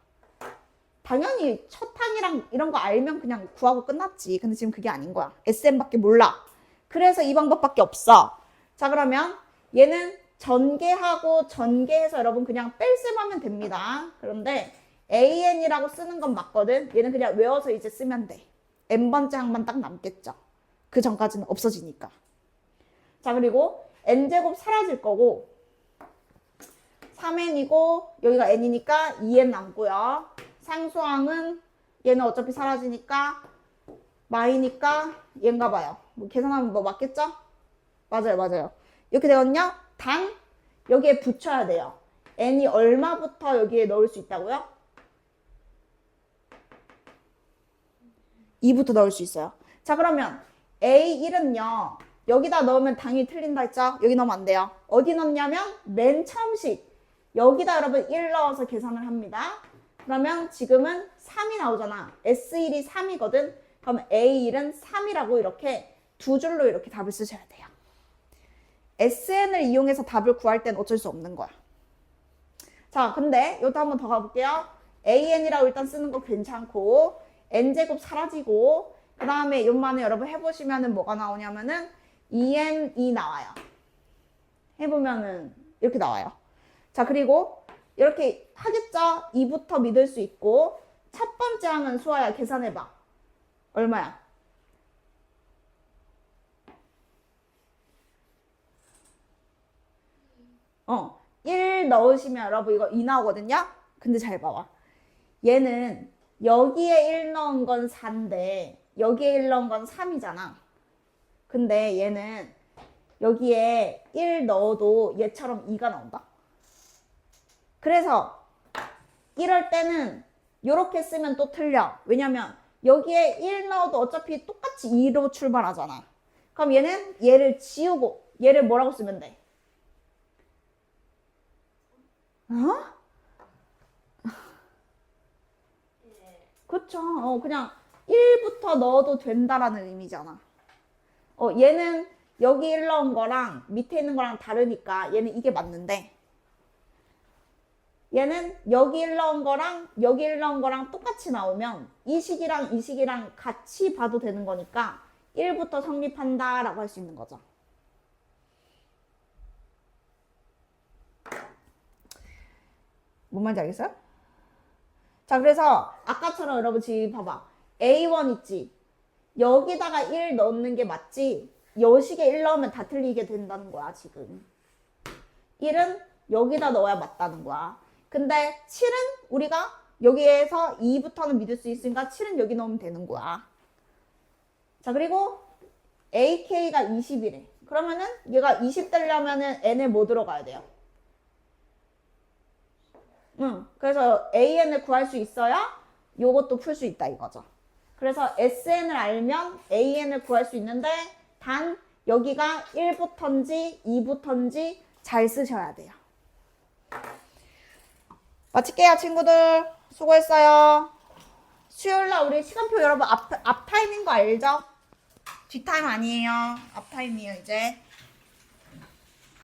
당연히 첫 항이랑 이런 거 알면 그냥 구하고 끝났지. 근데 지금 그게 아닌 거야. SN밖에 몰라. 그래서 이 방법밖에 없어. 자, 그러면 얘는 전개하고 전개해서 여러분 그냥 뺄셈 하면 됩니다. 그런데 AN이라고 쓰는 건 맞거든. 얘는 그냥 외워서 이제 쓰면 돼. N번째 항만 딱 남겠죠. 그 전까지는 없어지니까. 자, 그리고 N제곱 사라질 거고 3N이고 여기가 N이니까 2N 남고요. 상수항은 얘는 어차피 사라지니까 마이니까 얘인가 봐요. 뭐 계산하면 뭐 맞겠죠? 맞아요, 맞아요. 이렇게 되거든요. 단 여기에 붙여야 돼요. N이 얼마부터 여기에 넣을 수 있다고요? 2부터 넣을 수 있어요. 자, 그러면 A1은요. 여기다 넣으면 당연히 틀린다 했죠? 여기 넣으면 안 돼요. 어디 넣냐면 맨 처음식. 여기다 여러분 1 넣어서 계산을 합니다. 그러면 지금은 3이 나오잖아. S1이 3이거든. 그럼 A1은 3이라고 이렇게 두 줄로 이렇게 답을 쓰셔야 돼요. SN을 이용해서 답을 구할 땐 어쩔 수 없는 거야. 자, 근데 이것도 한번 더 가볼게요. AN이라고 일단 쓰는 거 괜찮고 N제곱 사라지고 그 다음에 요만에 여러분 해보시면은 뭐가 나오냐면은 2N이 나와요. 해보면은 이렇게 나와요. 자, 그리고 이렇게 하겠죠? 2부터 믿을 수 있고 첫 번째 항은 수아야 계산해봐. 얼마야? 어, 1 넣으시면 여러분 이거 2 나오거든요? 근데 잘 봐봐. 얘는 여기에 1 넣은 건 4인데 여기에 1 넣은 건 3이잖아. 근데 얘는 여기에 1 넣어도 얘처럼 2가 나온다. 그래서 이럴 때는 이렇게 쓰면 또 틀려. 왜냐면 여기에 1 넣어도 어차피 똑같이 2로 출발하잖아. 그럼 얘는 얘를 지우고 얘를 뭐라고 쓰면 돼? 어? 그쵸. 그냥 1부터 넣어도 된다라는 의미잖아. 얘는 여기 1 넣은 거랑 밑에 있는 거랑 다르니까 얘는 이게 맞는데 얘는 여기 1 넣은 거랑 여기 1 넣은 거랑 똑같이 나오면 이 식이랑 이 식이랑 같이 봐도 되는 거니까 1부터 성립한다 라고 할 수 있는 거죠. 뭔 말인지 알겠어요? 자, 그래서 아까처럼 여러분 지금 봐봐. A1 있지? 여기다가 1 넣는 게 맞지? 여식에 1 넣으면 다 틀리게 된다는 거야, 지금. 1은 여기다 넣어야 맞다는 거야. 근데 7은 우리가 여기에서 2부터는 믿을 수 있으니까 7은 여기 넣으면 되는 거야. 자, 그리고 AK가 20이래. 그러면은 얘가 20 되려면은 N에 뭐 들어가야 돼요? 그래서 AN을 구할 수 있어야 요것도 풀 수 있다 이거죠. 그래서 SN을 알면 AN을 구할 수 있는데 단 여기가 1부터인지 2부터인지 잘 쓰셔야 돼요. 마칠게요, 친구들. 수고했어요. 수요일날 우리 시간표 여러분 앞타임인 거 알죠? 뒷타임 아니에요. 앞타임이에요, 이제.